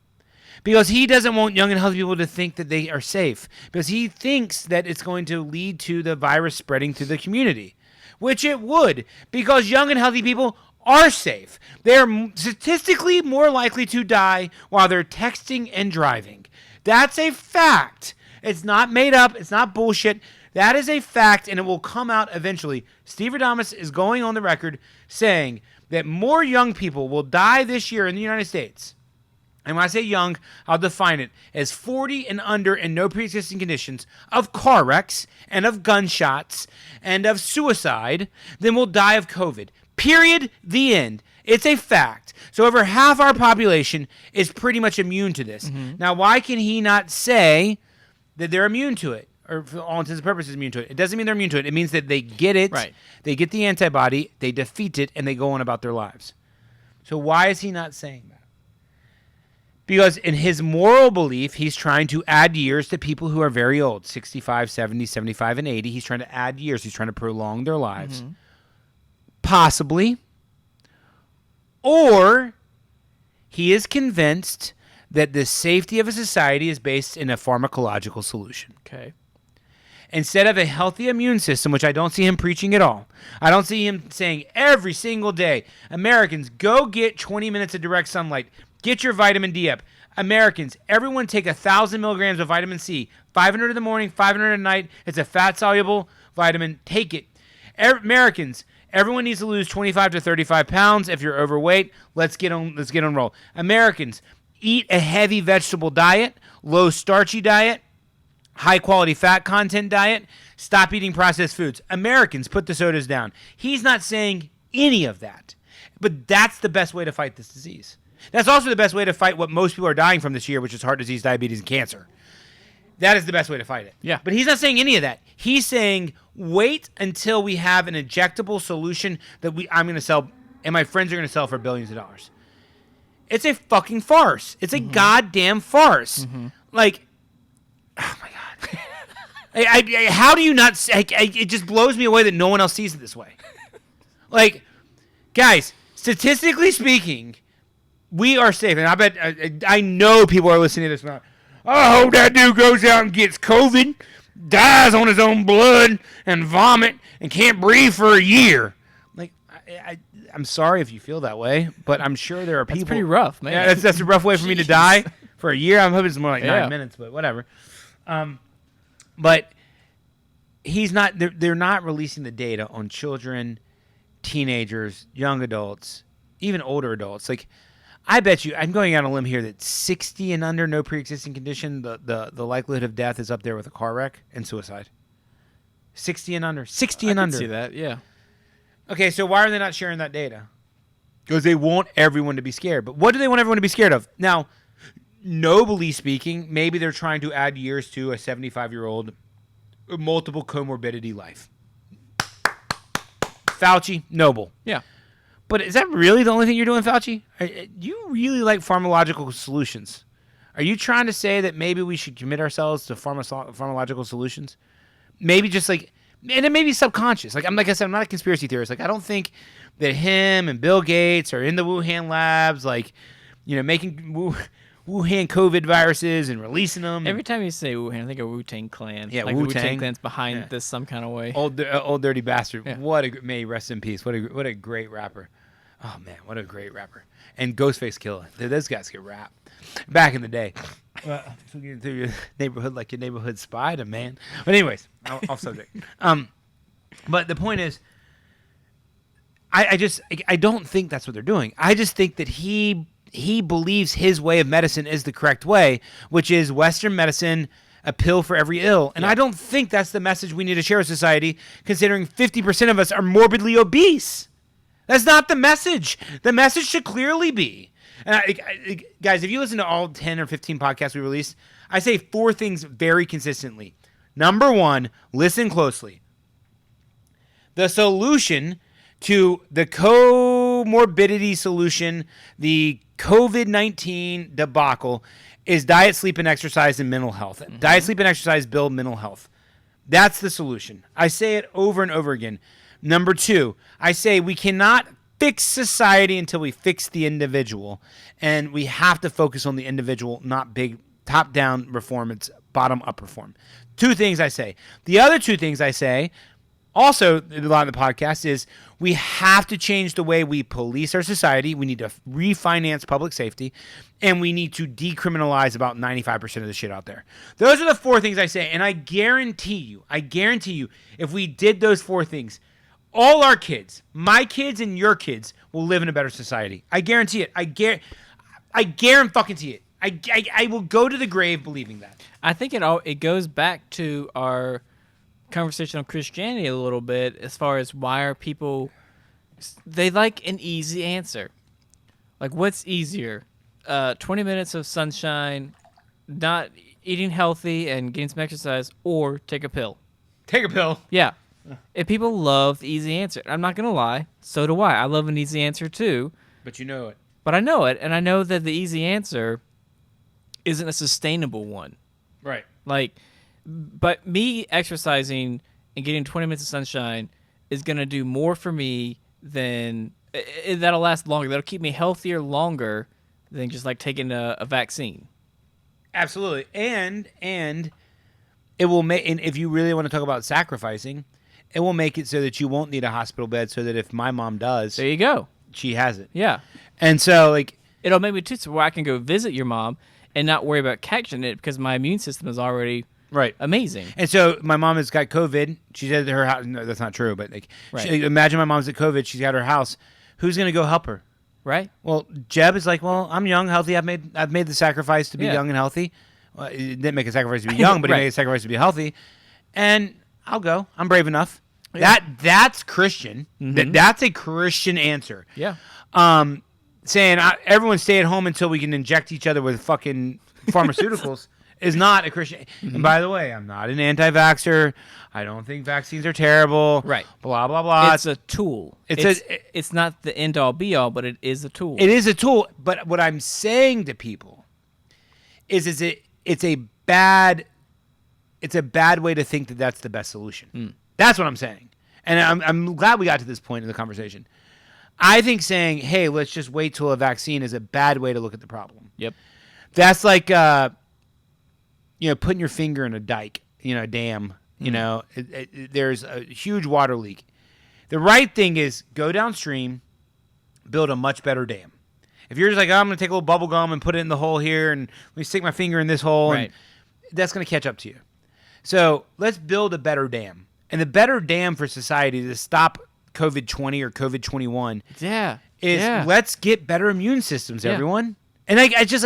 S2: Because he doesn't want young and healthy people to think that they are safe. Because he thinks that it's going to lead to the virus spreading through the community. Which it would. Because young and healthy people are safe. They are statistically more likely to die while they're texting and driving. That's a fact. It's not made up. It's not bullshit. That is a fact, and it will come out eventually. Steverdamus is going on the record saying that more young people will die this year in the United States. And when I say young, I'll define it as 40 and under and no pre-existing conditions of car wrecks and of gunshots and of suicide than will die of COVID. Period. The end. It's a fact. So over half our population is pretty much immune to this. Now, why can he not say that they're immune to it? Or for all intents and purposes immune to it. It doesn't mean they're immune to it. It means that they get it,
S3: right.
S2: They get the antibody, they defeat it, and they go on about their lives. So why is he not saying that? Because in his moral belief, he's trying to add years to people who are very old, 65, 70, 75, and 80. He's trying to add years. He's trying to prolong their lives. Possibly. Or he is convinced that the safety of a society is based in a pharmacological solution.
S3: Okay.
S2: Instead of a healthy immune system, which I don't see him preaching at all. I don't see him saying every single day, Americans, go get 20 minutes of direct sunlight. Get your vitamin D up. Americans, everyone take 1,000 milligrams of vitamin C. 500 in the morning, 500 at night. It's a fat-soluble vitamin. Take it. Americans, everyone needs to lose 25 to 35 pounds. If you're overweight, let's get on roll. Americans, eat a heavy vegetable diet, low starchy diet, high-quality fat content diet. Stop eating processed foods. Americans, put the sodas down. He's not saying any of that. But that's the best way to fight this disease. That's also the best way to fight what most people are dying from this year, which is heart disease, diabetes, and cancer. That is the best way to fight it.
S3: Yeah.
S2: But he's not saying any of that. He's saying wait until we have an injectable solution that I'm going to sell and my friends are going to sell for billions of dollars. It's a fucking farce. It's a goddamn farce. Like, oh my God. How do you not... it just blows me away that no one else sees it this way. Like, guys, statistically speaking... we are safe, and I bet I know people are listening to this now. I hope that dude goes out and gets COVID, dies on his own blood, and vomit, and can't breathe for a year. Like, I'm sorry if you feel that way, but I'm sure there are people.
S3: That's pretty rough, man.
S2: Yeah, that's a rough way for me to die for a year. I'm hoping it's more like 9 minutes, but whatever. But he's not. They're not releasing the data on children, teenagers, young adults, even older adults. Like. I bet you, I'm going out on a limb here that 60 and under, no pre-existing condition, the likelihood of death is up there with a car wreck and suicide. 60 and under. 60 and under.
S3: I can see that, yeah.
S2: Okay, so why are they not sharing that data? Because they want everyone to be scared. But what do they want everyone to be scared of? Now, nobly speaking, maybe they're trying to add years to a 75-year-old multiple comorbidity life. Fauci, noble.
S3: Yeah.
S2: But is that really the only thing you're doing, Fauci? Do you really like pharmacological solutions? Are you trying to say that maybe we should commit ourselves to pharmacological solutions? Maybe just like, and it may be subconscious. Like I said, I'm not a conspiracy theorist. Like I don't think that him and Bill Gates are in the Wuhan labs, like, making Wuhan COVID viruses and releasing them.
S3: Every time you say Wuhan, I think of Wu-Tang Clan.
S2: Yeah,
S3: like
S2: Wu-Tang.
S3: the Wu-Tang Clan's behind this some kind of way.
S2: Old dirty bastard.
S3: Yeah.
S2: May he rest in peace. What a great rapper. Oh man, what a great rapper. And Ghostface Killer. Those guys could rap. Back in the day. Well, through your neighborhood like your neighborhood spider, man. But anyways, off subject. But the point is, I don't think that's what they're doing. I just think that he believes his way of medicine is the correct way, which is Western medicine, a pill for every ill. And I don't think that's the message we need to share with society, considering 50% of us are morbidly obese. That's not the message. The message should clearly be, and guys, if you listen to all 10 or 15 podcasts we released, I say 4 things very consistently. Number 1, listen closely. The solution to the comorbidity solution, the COVID-19 debacle, is diet, sleep, and exercise and mental health. Mm-hmm. Diet, sleep, and exercise build mental health. That's the solution. I say it over and over again. Number 2, I say we cannot fix society until we fix the individual, and we have to focus on the individual, not big top-down reform. It's bottom-up reform. 2 things I say. The other 2 things I say, also a lot of the podcast, is we have to change the way we police our society. We need to refinance public safety, and we need to decriminalize about 95% of the shit out there. Those are the 4 things I say, and I guarantee you, if we did those 4 things, all our kids, my kids and your kids, will live in a better society. I guarantee it. I guarantee it. I will go to the grave believing that.
S3: I think it goes back to our conversation on Christianity a little bit, as far as why are people, they like an easy answer. Like, what's easier? 20 minutes of sunshine, not eating healthy and getting some exercise, or take a pill?
S2: Take a pill.
S3: Yeah. If people love the easy answer, I'm not going to lie, so do I. I love an easy answer too.
S2: But you know it.
S3: But I know it, and I know that the easy answer isn't a sustainable one.
S2: Right.
S3: But me exercising and getting 20 minutes of sunshine is going to do more for me than that'll last longer. That'll keep me healthier longer than just like taking a vaccine.
S2: Absolutely. And it will make, and if you really want to talk about sacrificing, it will make it so that you won't need a hospital bed, so that if my mom does,
S3: there you go,
S2: she has it.
S3: Yeah.
S2: And so
S3: it'll make me too, so where I can go visit your mom and not worry about catching it because my immune system is already amazing.
S2: And so my mom has got COVID. She's at her house. No, that's not true. But imagine my mom's at COVID. She's got her house. Who's going to go help her?
S3: Right.
S2: Well, Jeb is like, well, I'm young, healthy. I've made the sacrifice to be young and healthy. Well, he didn't make a sacrifice to be young, but he made a sacrifice to be healthy. And I'll go. I'm brave enough. Yeah. That's Christian. Mm-hmm. That's a Christian answer.
S3: Yeah.
S2: Saying everyone stay at home until we can inject each other with fucking pharmaceuticals is not a Christian. Mm-hmm. And by the way, I'm not an anti-vaxxer. I don't think vaccines are terrible.
S3: Right.
S2: Blah, blah, blah.
S3: It's a tool. It's not the end-all, be-all, but it is a tool.
S2: It is a tool. But what I'm saying to people is it's a bad way to think that that's the best solution. Mm. That's what I'm saying. And I'm glad we got to this point in the conversation. I think saying, hey, let's just wait till a vaccine is a bad way to look at the problem.
S3: Yep.
S2: That's like, putting your finger in a dike, a dam. Mm-hmm. There's a huge water leak. The right thing is go downstream, build a much better dam. If you're just like, I'm going to take a little bubble gum and put it in the hole here, and let me stick my finger in this hole, and that's going to catch up to you. So let's build a better dam. And the better dam for society to stop COVID-20 or COVID-21 is let's get better immune systems, everyone. And I just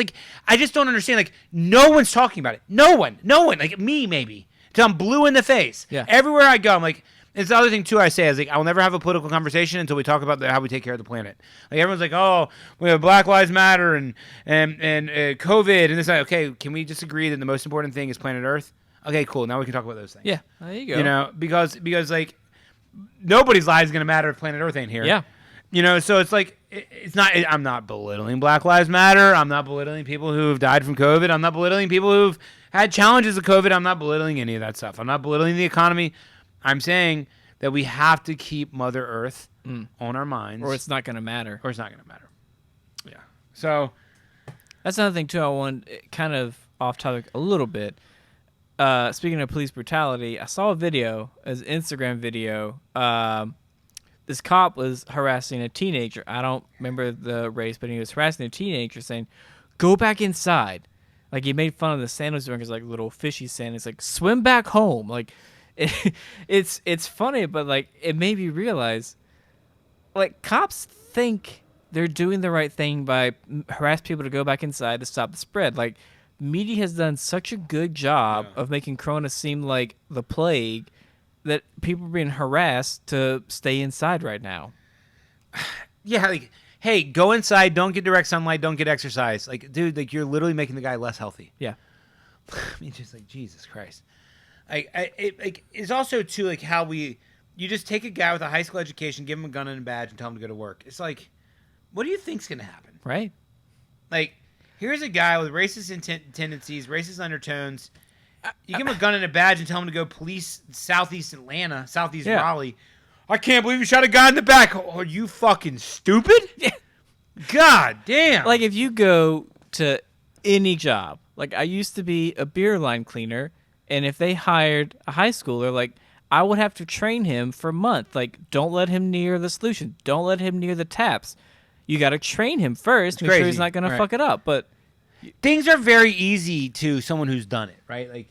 S2: don't understand. Like, no one's talking about it. No one. Like me, maybe. Until I'm blue in the face.
S3: Yeah.
S2: Everywhere I go, I'm like, It's the other thing too. I say is like I will never have a political conversation until we talk about how we take care of the planet. Like everyone's like, oh, we have Black Lives Matter and COVID and this. Okay, can we just agree that the most important thing is planet Earth? Okay, cool. Now we can talk about those things.
S3: Yeah, there you go.
S2: You know, because like nobody's lives is gonna matter if planet Earth ain't here.
S3: Yeah.
S2: You know, so it's like it's not. I'm not belittling Black Lives Matter. I'm not belittling people who have died from COVID. I'm not belittling people who've had challenges of COVID. I'm not belittling any of that stuff. I'm not belittling the economy. I'm saying that we have to keep Mother Earth on our minds.
S3: Or it's not going to matter.
S2: Yeah. So
S3: that's another thing, too. I want kind of off topic a little bit. Speaking of police brutality, I saw a video, an Instagram video. This cop was harassing a teenager. I don't remember the race, but he was harassing a teenager saying, go back inside. Like, he made fun of the sand was doing his, like, little fishy sand. It's like, swim back home. Like, it's funny, but like it made me realize, like cops think they're doing the right thing by harass people to go back inside to stop the spread. Like media has done such a good job of making Corona seem like the plague that people are being harassed to stay inside right now.
S2: Yeah, like hey, go inside, don't get direct sunlight, don't get exercise. Like dude, like you're literally making the guy less healthy.
S3: Yeah.
S2: I mean, just like Jesus Christ. It's also too like how you just take a guy with a high school education, give him a gun and a badge, and tell him to go to work. It's like, what do you think's gonna happen?
S3: Right.
S2: Like, here's a guy with racist tendencies, racist undertones. You give him a gun and a badge and tell him to go police Southeast Atlanta, Southeast Raleigh. I can't believe you shot a guy in the back. Are you fucking stupid?
S3: Yeah.
S2: God damn.
S3: Like if you go to any job, like I used to be a beer line cleaner. And if they hired a high schooler, like, I would have to train him for a month. Like, don't let him near the solution. Don't let him near the taps. You got to train him first. Make sure he's not going to fuck it up. But
S2: things are very easy to someone who's done it, right? Like,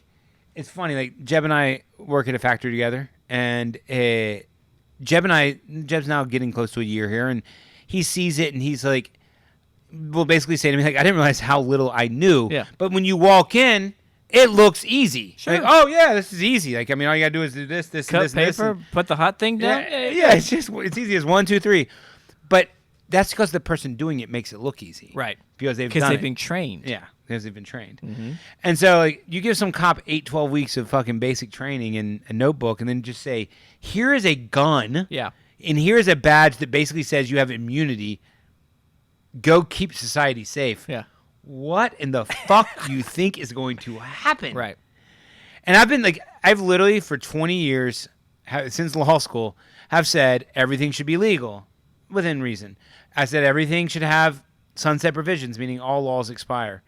S2: it's funny. Like, Jeb and I work at a factory together. And Jeb's now getting close to a year here. And he sees it and he's like, will basically say to me, like, I didn't realize how little I knew.
S3: Yeah.
S2: But when you walk in, it looks easy.
S3: Sure.
S2: Like, oh yeah, this is easy. Like, I mean, all you gotta do is do this,
S3: cut
S2: and this,
S3: paper,
S2: and this.
S3: put the hot thing down.
S2: Yeah, it's easy as 1, 2, 3. But that's because the person doing it makes it look easy,
S3: Right.
S2: Because they've
S3: been trained.
S2: Yeah, because they've been trained.
S3: Mm-hmm.
S2: And so, like, you give some cop 8, 12 weeks of fucking basic training and a notebook, and then just say, here is a gun.
S3: Yeah.
S2: And here is a badge that basically says you have immunity. Go keep society safe.
S3: Yeah.
S2: What in the fuck do you think is going to happen?
S3: Right.
S2: And I've literally for 20 years, since law school, have said everything should be legal within reason. I said everything should have sunset provisions, meaning all laws expire.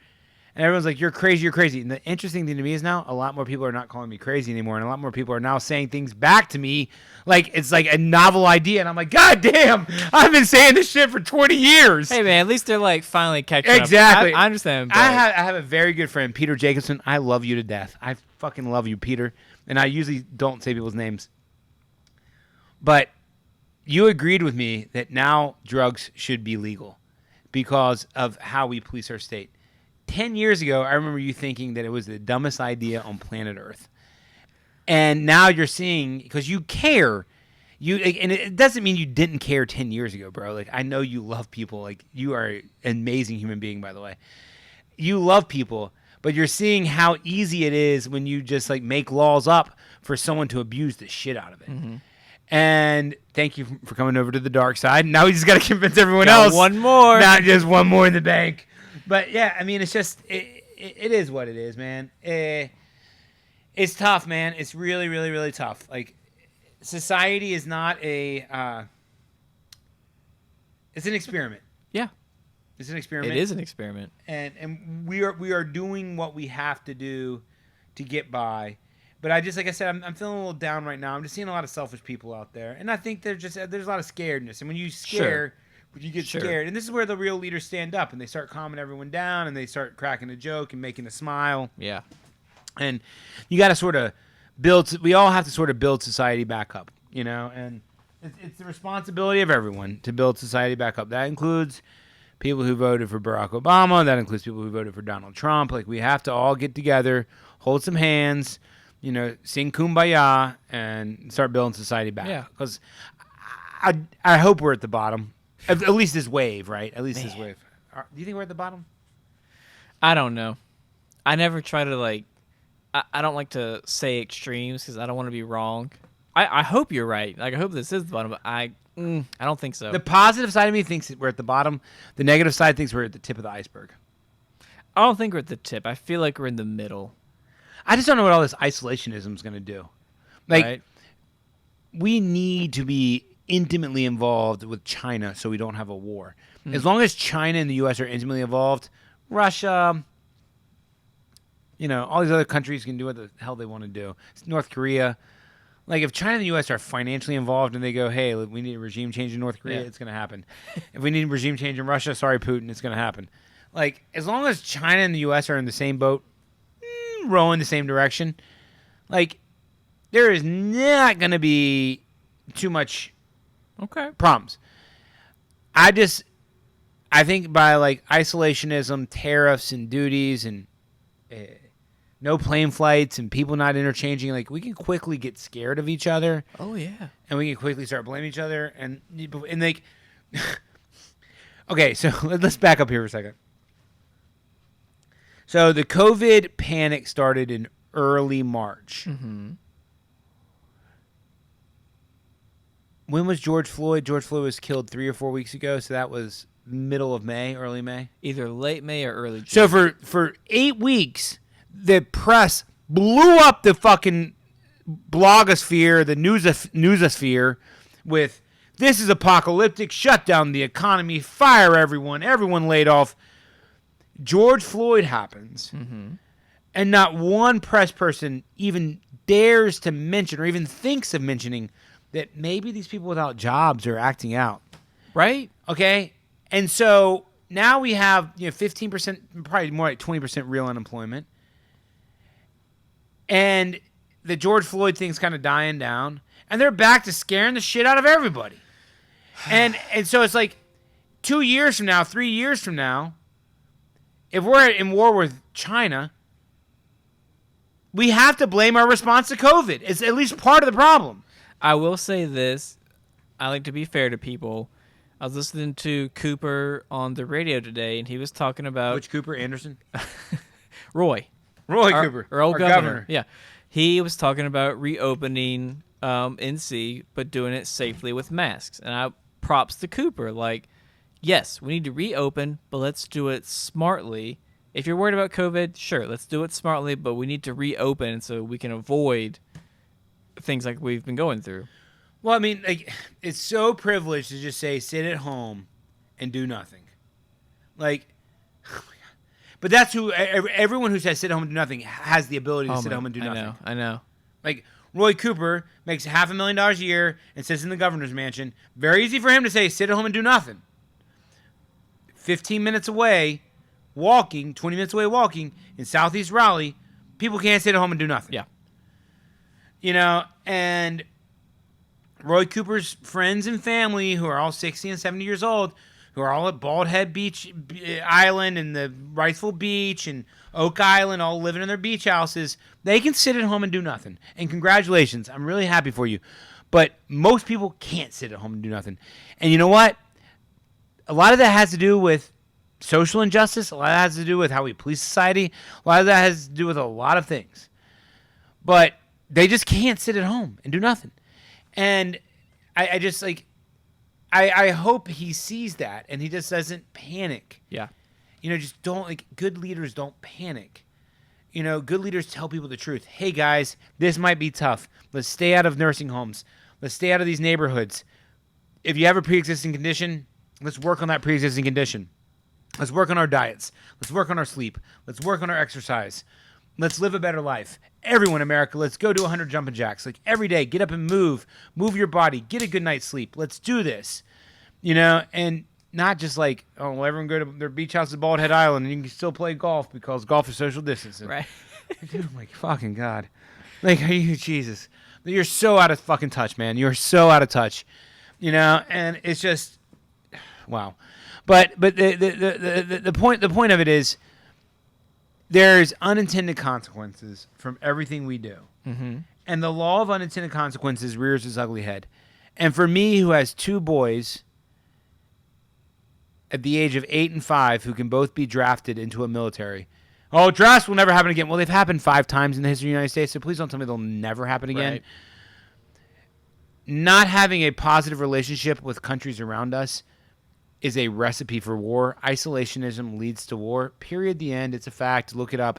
S2: And everyone's like, you're crazy, you're crazy. And the interesting thing to me is now a lot more people are not calling me crazy anymore. And a lot more people are now saying things back to me like it's like a novel idea. And I'm like, God damn, I've been saying this shit for 20 years.
S3: Hey, man, at least they're like finally catching
S2: Exactly.
S3: up. I understand. But
S2: I have a very good friend, Peter Jacobson. I love you to death. I fucking love you, Peter. And I usually don't say people's names. But you agreed with me that now drugs should be legal because of how we police our state. 10 years ago, I remember you thinking that it was the dumbest idea on planet Earth. And now you're seeing, because you care, and it doesn't mean you didn't care 10 years ago, bro. Like, I know you love people. Like, you are an amazing human being, by the way. You love people, but you're seeing how easy it is when you just, like, make laws up for someone to abuse the shit out of it. Mm-hmm. And thank you for coming over to the dark side. Now we just got to convince everyone else.
S3: One more.
S2: Not just one more in the bank. But yeah, I mean, it's just it is what it is, man. It's tough, man. It's really, really, really tough. Like, society is not it's an experiment.
S3: Yeah,
S2: it's an experiment.
S3: It is an experiment,
S2: and we are doing what we have to do to get by. But like I said, I'm feeling a little down right now. I'm just seeing a lot of selfish people out there, and I think there's a lot of scaredness. And when you scare. You get scared. And this is where the real leaders stand up and they start calming everyone down and they start cracking a joke and making a smile.
S3: Yeah.
S2: And you got to sort of we all have to sort of build society back up, you know? And it's the responsibility of everyone to build society back up. That includes people who voted for Barack Obama. That includes people who voted for Donald Trump. Like, we have to all get together, hold some hands, sing Kumbaya and start building society back.
S3: Yeah.
S2: Because I hope we're at the bottom. At least this wave, right? At least this wave. Do you think we're at the bottom?
S3: I don't know. I never try to I don't like to say extremes because I don't want to be wrong. I hope you're right. Like I hope this is the bottom, but I don't think so.
S2: The positive side of me thinks that we're at the bottom. The negative side thinks we're at the tip of the iceberg.
S3: I don't think we're at the tip. I feel like we're in the middle.
S2: I just don't know what all this isolationism is going to do. Like,
S3: right?
S2: we need to be intimately involved with China so we don't have a war. As long as China and the U.S. are intimately involved, Russia, all these other countries can do what the hell they want to do. North Korea. Like, if China and the U.S. are financially involved and they go, hey, we need a regime change in North Korea, it's going to happen. If we need a regime change in Russia, sorry, Putin, it's going to happen. Like, as long as China and the U.S. are in the same boat, rowing the same direction, like, there is not going to be too much problems. I think by, like, isolationism, tariffs and duties and no plane flights and people not interchanging, like, we can quickly get scared of each other.
S3: Oh, yeah.
S2: And we can quickly start blaming each other. And like, okay, so let's back up here for a second. So the COVID panic started in early March.
S3: Mm-hmm.
S2: When was George Floyd? George Floyd was killed 3 or 4 weeks ago, so that was middle of May, early May.
S3: Either late May or early June.
S2: So for 8 weeks, the press blew up the fucking blogosphere, the newsosphere, with this is apocalyptic, shut down the economy, fire everyone laid off. George Floyd happens, and not one press person even dares to mention or even thinks of mentioning that maybe these people without jobs are acting out.
S3: Right?
S2: Okay? And so now we have 15%, probably more like 20% real unemployment. And the George Floyd thing's kind of dying down. And they're back to scaring the shit out of everybody. And so it's like 2 years from now, 3 years from now, if we're in war with China, we have to blame our response to COVID. It's at least part of the problem.
S3: I will say this. I like to be fair to people. I was listening to Cooper on the radio today, and he was talking about...
S2: Which Cooper? Anderson?
S3: Roy
S2: Cooper.
S3: Our old
S2: our
S3: governor. Yeah. He was talking about reopening NC, but doing it safely with masks. And props to Cooper. Like, yes, we need to reopen, but let's do it smartly. If you're worried about COVID, sure, let's do it smartly, but we need to reopen so we can avoid things like we've been going through.
S2: Well, I mean, like, it's so privileged to just say, sit at home and do nothing. Like, oh my God. But that's who, everyone who says sit at home and do nothing has the ability to sit at home and do nothing.
S3: I know.
S2: Like, Roy Cooper makes $500,000 a year and sits in the governor's mansion. Very easy for him to say, sit at home and do nothing. 15 minutes away, walking, 20 minutes away walking, in Southeast Raleigh, people can't sit at home and do nothing.
S3: Yeah.
S2: And Roy Cooper's friends and family, who are all 60 and 70 years old, who are all at Bald Head Beach Island and the Wrightsville Beach and Oak Island, all living in their beach houses, they can sit at home and do nothing. And congratulations, I'm really happy for you. But most people can't sit at home and do nothing. And you know what? A lot of that has to do with social injustice. A lot of that has to do with how we police society. A lot of that has to do with a lot of things. But they just can't sit at home and do nothing. And I just, like, I hope he sees that and he just doesn't panic.
S3: Yeah.
S2: Just don't, like, good leaders don't panic. Good leaders tell people the truth. Hey, guys, this might be tough. Let's stay out of nursing homes. Let's stay out of these neighborhoods. If you have a pre-existing condition, let's work on that pre-existing condition. Let's work on our diets. Let's work on our sleep. Let's work on our exercise. Let's live a better life. Everyone in America, let's go do 100 jumping jacks. Like, every day, get up and move. Move your body. Get a good night's sleep. Let's do this. And not just like, oh, well, everyone go to their beach house at Bald Head Island and you can still play golf because golf is social distancing.
S3: Right.
S2: Dude, I'm like, fucking God. Like, are you, Jesus. You're so out of fucking touch, man. You're so out of touch. And it's just, wow. But the point of it is, there's unintended consequences from everything we do.
S3: Mm-hmm.
S2: And the law of unintended consequences rears its ugly head. And for me, who has 2 boys at the age of 8 and 5 who can both be drafted into a military, drafts will never happen again. Well, they've happened 5 times in the history of the United States, so please don't tell me they'll never happen again.
S3: Right.
S2: Not having a positive relationship with countries around us is a recipe for war. Isolationism leads to war. Period. The end. It's a fact. Look it up.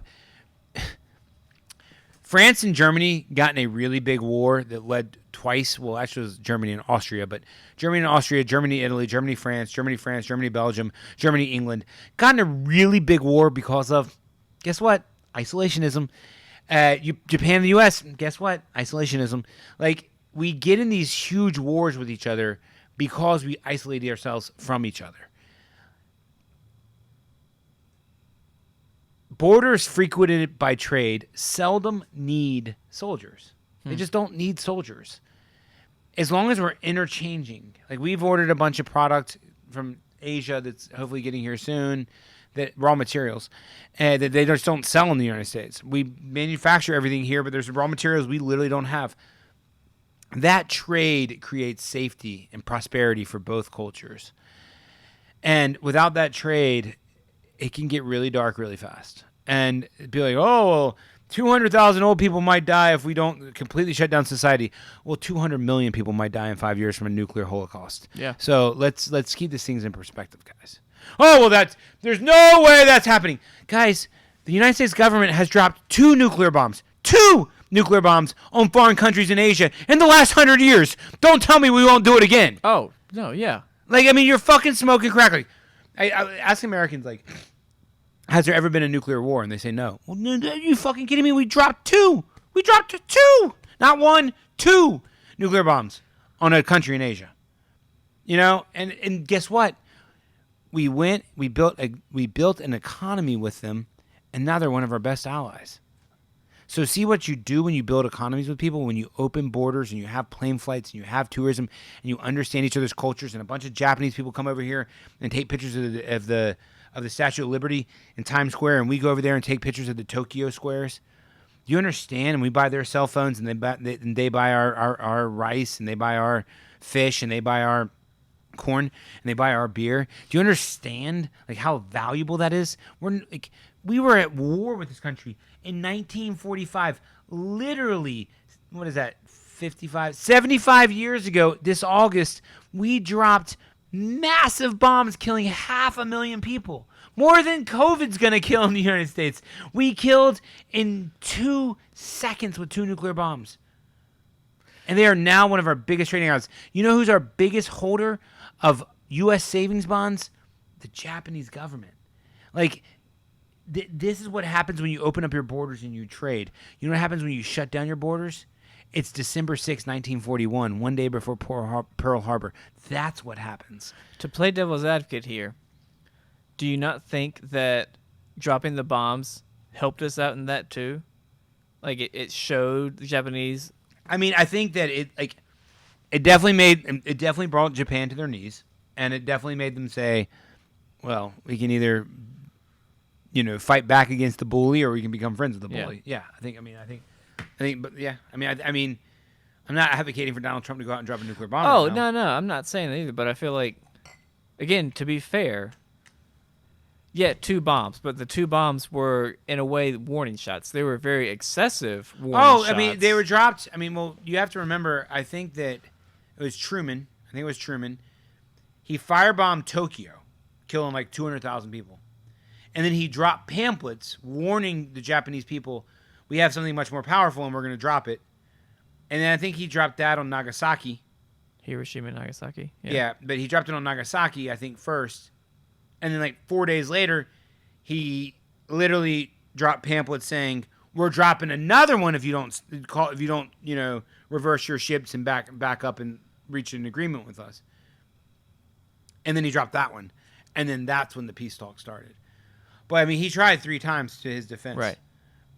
S2: France and Germany got in a really big war that led twice. Well, actually, it was Germany and Austria, but Germany and Austria, Germany, Italy, Germany, France, Germany, Belgium, Germany, England got in a really big war because of, guess what? Isolationism. Japan and the U.S., guess what? Isolationism. Like, we get in these huge wars with each other because we isolate ourselves from each other. Borders frequented by trade seldom need soldiers. They just don't need soldiers. As long as we're interchanging. Like, we've ordered a bunch of product from Asia that's hopefully getting here soon, that raw materials, that they just don't sell in the United States. We manufacture everything here, but there's raw materials we literally don't have. That trade creates safety and prosperity for both cultures. And without that trade, it can get really dark really fast. And be like, 200,000 old people might die if we don't completely shut down society. Well, 200 million people might die in 5 years from a nuclear holocaust. Yeah. So let's keep these things in perspective, guys. There's no way that's happening. Guys, the United States government has dropped 2 nuclear bombs. 2 nuclear bombs on foreign countries in Asia in the last 100 years. Don't tell me we won't do it again.
S3: Oh, no, yeah.
S2: Like, I mean, you're fucking smoking crack. Like, I ask Americans, like, has there ever been a nuclear war? And they say no. Well, no, are you fucking kidding me? We dropped 2. We dropped 2. Not 1, 2 nuclear bombs on a country in Asia. You know, and guess what? We built an economy with them, and now they're one of our best allies. So see what you do when you build economies with people, when you open borders and you have plane flights and you have tourism and you understand each other's cultures, and a bunch of Japanese people come over here and take pictures of the Statue of Liberty in Times Square, and we go over there and take pictures of the Tokyo squares. Do you understand? And we buy their cell phones, and they buy our rice, and they buy our fish, and they buy our corn, and they buy our beer. Do you understand like how valuable that is? We were at war with this country in 1945. Literally, what is that? 75 years ago this August, we dropped massive bombs killing 500,000 people. More than COVID's going to kill in the United States. We killed in 2 seconds with 2 nuclear bombs. And they are now one of our biggest trading houses. You know who's our biggest holder of U.S. savings bonds? The Japanese government. Like, this is what happens when you open up your borders and you trade. You know what happens when you shut down your borders? It's December 6, 1941, one day before Pearl Harbor. That's what happens.
S3: To play devil's advocate here, do you not think that dropping the bombs helped us out in that too? Like, it showed the Japanese.
S2: I mean, I think that it definitely brought Japan to their knees, and it definitely made them say, well, we can either, fight back against the bully, or we can become friends with the bully. Yeah, I think, but yeah, I mean, I'm not advocating for Donald Trump to go out and drop a nuclear bomb.
S3: Oh, no, I'm not saying that either, but I feel like, again, to be fair, 2 bombs, but the 2 bombs were, in a way, warning shots. They were very excessive warning shots.
S2: I mean, they were dropped. I mean, well, you have to remember, I think that it was Truman. He firebombed Tokyo, killing like 200,000 people. And then he dropped pamphlets warning the Japanese people, we have something much more powerful and we're going to drop it. And then I think he dropped that on Nagasaki.
S3: Hiroshima and Nagasaki?
S2: Yeah, but he dropped it on Nagasaki, I think, first. And then like 4 days later, he literally dropped pamphlets saying, we're dropping another one if you don't reverse your ships and back up and reach an agreement with us. And then he dropped that one. And then that's when the peace talk started. But I mean, he tried 3 times to his defense.
S3: Right.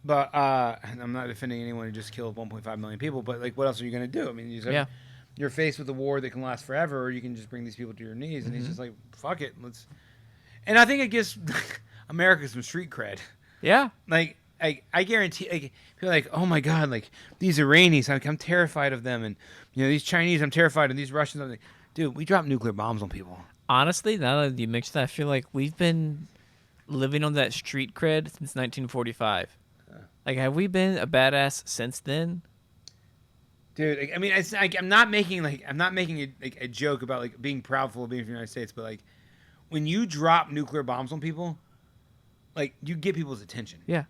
S2: But I'm not defending anyone who just killed 1.5 million people. But like, what else are you going to do? I mean, you're faced with a war that can last forever, or you can just bring these people to your knees. And he's just like, fuck it, let's. And I think it gives America some street cred.
S3: Yeah.
S2: Like, I guarantee, like, people are like, oh my God, like, these Iranians, I'm terrified of them. And, these Chinese, I'm terrified. And these Russians, I'm like, dude, we drop nuclear bombs on people.
S3: Honestly, now that you mention that, I feel like we've been living on that street cred since 1945. Like, have we been a badass since then?
S2: Dude, like, I mean, it's like, I'm not making a joke about, like, being proudful of being from the United States, but, like, when you drop nuclear bombs on people, like, you get people's attention.
S3: Yeah.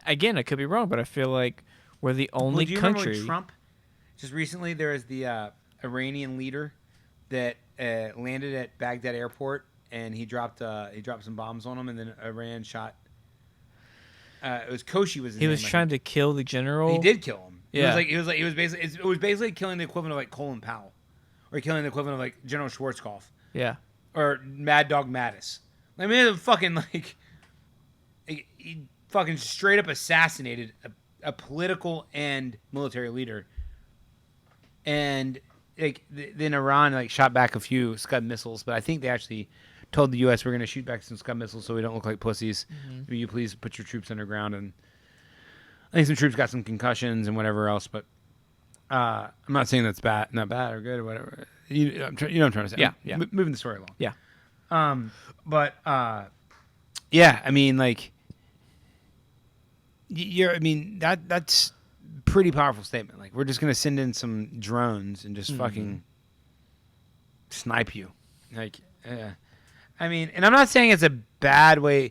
S3: Again, I could be wrong, but I feel like we're the only
S2: Do you
S3: country.
S2: remember when Trump, just recently, there was the Iranian leader that landed at Baghdad airport, and he dropped some bombs on him, and then Iran shot. It was Koshi was his
S3: He
S2: name,
S3: was trying to kill the general.
S2: He did kill him.
S3: Yeah.
S2: It was basically killing the equivalent of like Colin Powell, or killing the equivalent of like General Schwarzkopf,
S3: Yeah.
S2: or Mad Dog Mattis. I mean, it fucking like he fucking straight up assassinated a political and military leader, and like then Iran like shot back a few Scud missiles, but I think they actually told the U.S. we're going to shoot back some Scud missiles so we don't look like pussies.
S3: Mm-hmm.
S2: Will you please put your troops underground? And I think some troops got some concussions and whatever else, but I'm not saying that's not bad or good or whatever. You know what I'm trying to say.
S3: Yeah.
S2: Moving the story along.
S3: Yeah.
S2: Yeah, I mean, like, that's pretty powerful statement. Like, we're just gonna send in some drones and just fucking snipe you. Like, I mean, and I'm not saying it's a bad way.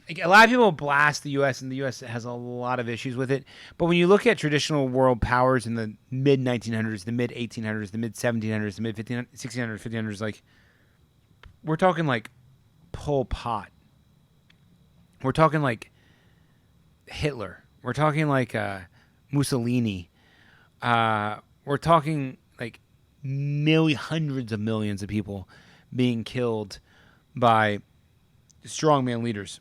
S2: Like, a lot of people blast the U.S. and the U.S. has a lot of issues with it. But when you look at traditional world powers in the mid 1900s, the mid 1800s, the mid 1700s, the mid 1600s, 1500s, like, we're talking like Pol Pot. We're talking like Hitler. We're talking like Mussolini. We're talking like hundreds of millions of people being killed by strongman leaders.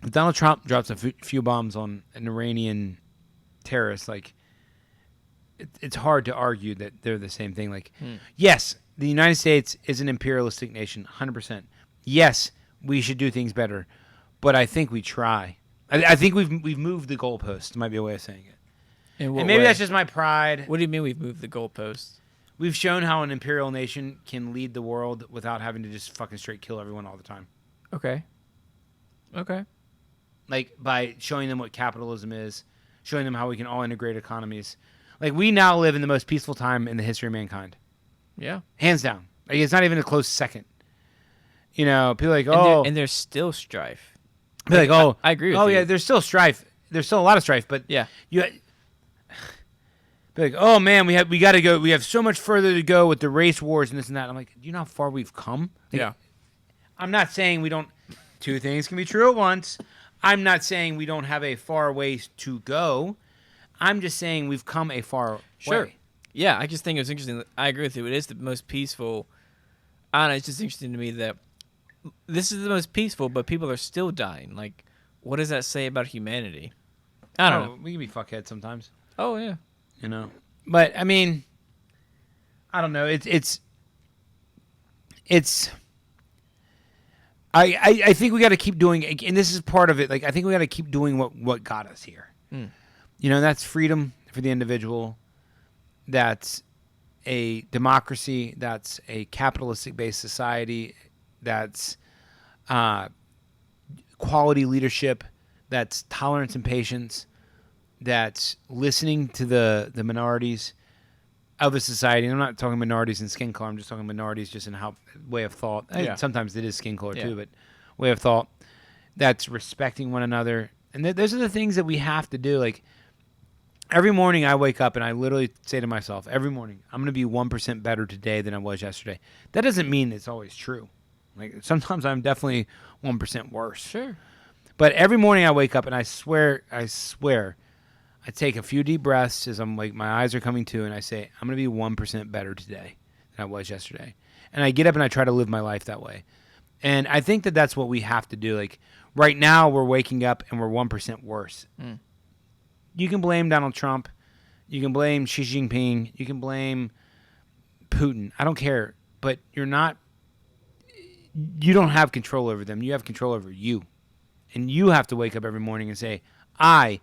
S2: If Donald Trump drops a few bombs on an Iranian terrorist, like, it's hard to argue that they're the same thing. Like, yes, the United States is an imperialistic nation, 100%. Yes, we should do things better, but I think we try. I think we've moved the goalpost. Might be a way of saying it.
S3: And
S2: maybe that's just my pride.
S3: What do you mean we've moved the goalposts?
S2: We've shown how an imperial nation can lead the world without having to just fucking straight kill everyone all the time.
S3: Okay.
S2: Like, by showing them what capitalism is, showing them how we can all integrate economies. Like, we now live in the most peaceful time in the history of mankind.
S3: Yeah.
S2: Hands down. Like, it's not even a close second. People are like, oh.
S3: And there's still strife.
S2: Like, oh.
S3: I agree with
S2: you. Oh,
S3: you.
S2: yeah, there's still strife. There's still a lot of strife, but
S3: Yeah.
S2: be like, oh, man, we got to go. We have so much further to go with the race wars and this and that. I'm like, do you know how far we've come? Like,
S3: Yeah.
S2: I'm not saying we don't. Two things can be true at once. I'm not saying we don't have a far ways to go. I'm just saying we've come a far way.
S3: Yeah, I just think it was interesting. I agree with you. It is the most peaceful. I don't know. It's just interesting to me that this is the most peaceful, but people are still dying. Like, what does that say about humanity? I don't know.
S2: We can be fuckheads sometimes.
S3: Oh, yeah.
S2: But, I mean, I don't know. I think we got to keep doing, and this is part of it. Like, I think we got to keep doing what got us here. That's freedom for the individual. That's a democracy. That's a capitalistic-based society. That's quality leadership. That's tolerance and patience. That's listening to the minorities of a society. And I'm not talking minorities in skin color. I'm just talking minorities just in how way of thought.
S3: Yeah.
S2: Sometimes it is skin color too, but way of thought. That's respecting one another. And those are the things that we have to do. Like, every morning I wake up and I literally say to myself, every morning, I'm going to be 1% better today than I was yesterday. That doesn't mean it's always true. Like, sometimes I'm definitely 1% worse.
S3: Sure.
S2: But every morning I wake up and I swear, I take a few deep breaths as I'm like, my eyes are coming to, and I say, I'm going to be 1% better today than I was yesterday. And I get up and I try to live my life that way. And I think that that's what we have to do. Like, right now we're waking up and we're 1% worse. You can blame Donald Trump. You can blame Xi Jinping. You can blame Putin. I don't care. But you don't have control over them. You have control over you. And you have to wake up every morning and say, I,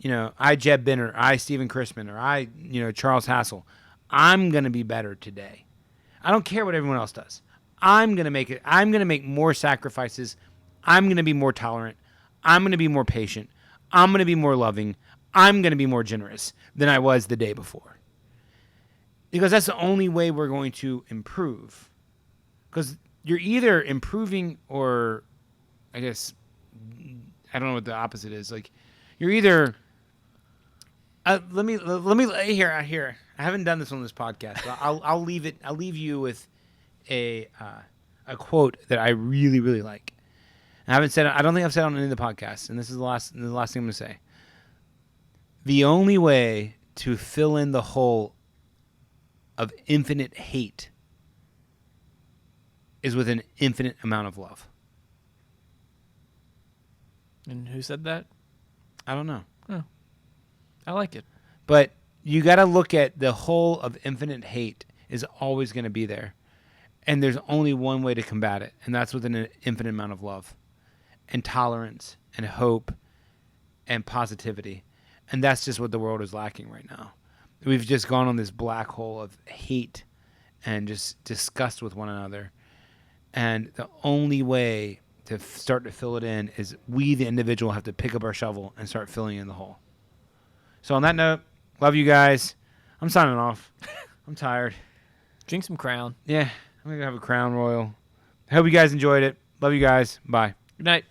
S2: Jeb Binner, I, Stephen Chrisman, or I, Charles Hassel, I'm going to be better today. I don't care what everyone else does. I'm going to make it. I'm going to make more sacrifices. I'm going to be more tolerant. I'm going to be more patient. I'm going to be more loving. I'm going to be more generous than I was the day before. Because that's the only way we're going to improve. Because you're either improving or, I guess, I don't know what the opposite is. Like, you're either. Let me here. I haven't done this on this podcast. But I'll leave it. I'll leave you with a quote that I really, really like. I haven't said. I don't think I've said it on any of the podcasts, and this is the last thing I'm going to say. The only way to fill in the hole of infinite hate is with an infinite amount of love.
S3: And who said that?
S2: I don't know.
S3: Oh, I like it.
S2: But you got to look at the hole of infinite hate is always going to be there. And there's only one way to combat it, and that's with an infinite amount of love and tolerance and hope and positivity. And that's just what the world is lacking right now. We've just gone on this black hole of hate and just disgust with one another. And the only way to start to fill it in is we, the individual, have to pick up our shovel and start filling in the hole. So on that note, love you guys. I'm signing off. I'm tired.
S3: Drink some Crown.
S2: Yeah, I'm going to have a Crown Royal. I hope you guys enjoyed it. Love you guys. Bye.
S3: Good night.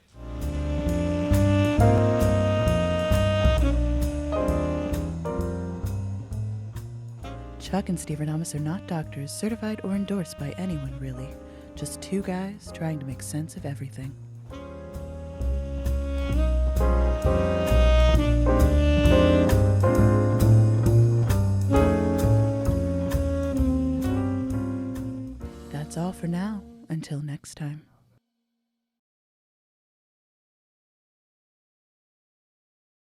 S1: Chuck and Steverdamus are not doctors, certified or endorsed by anyone, really. Just two guys trying to make sense of everything. That's all for now. Until next time.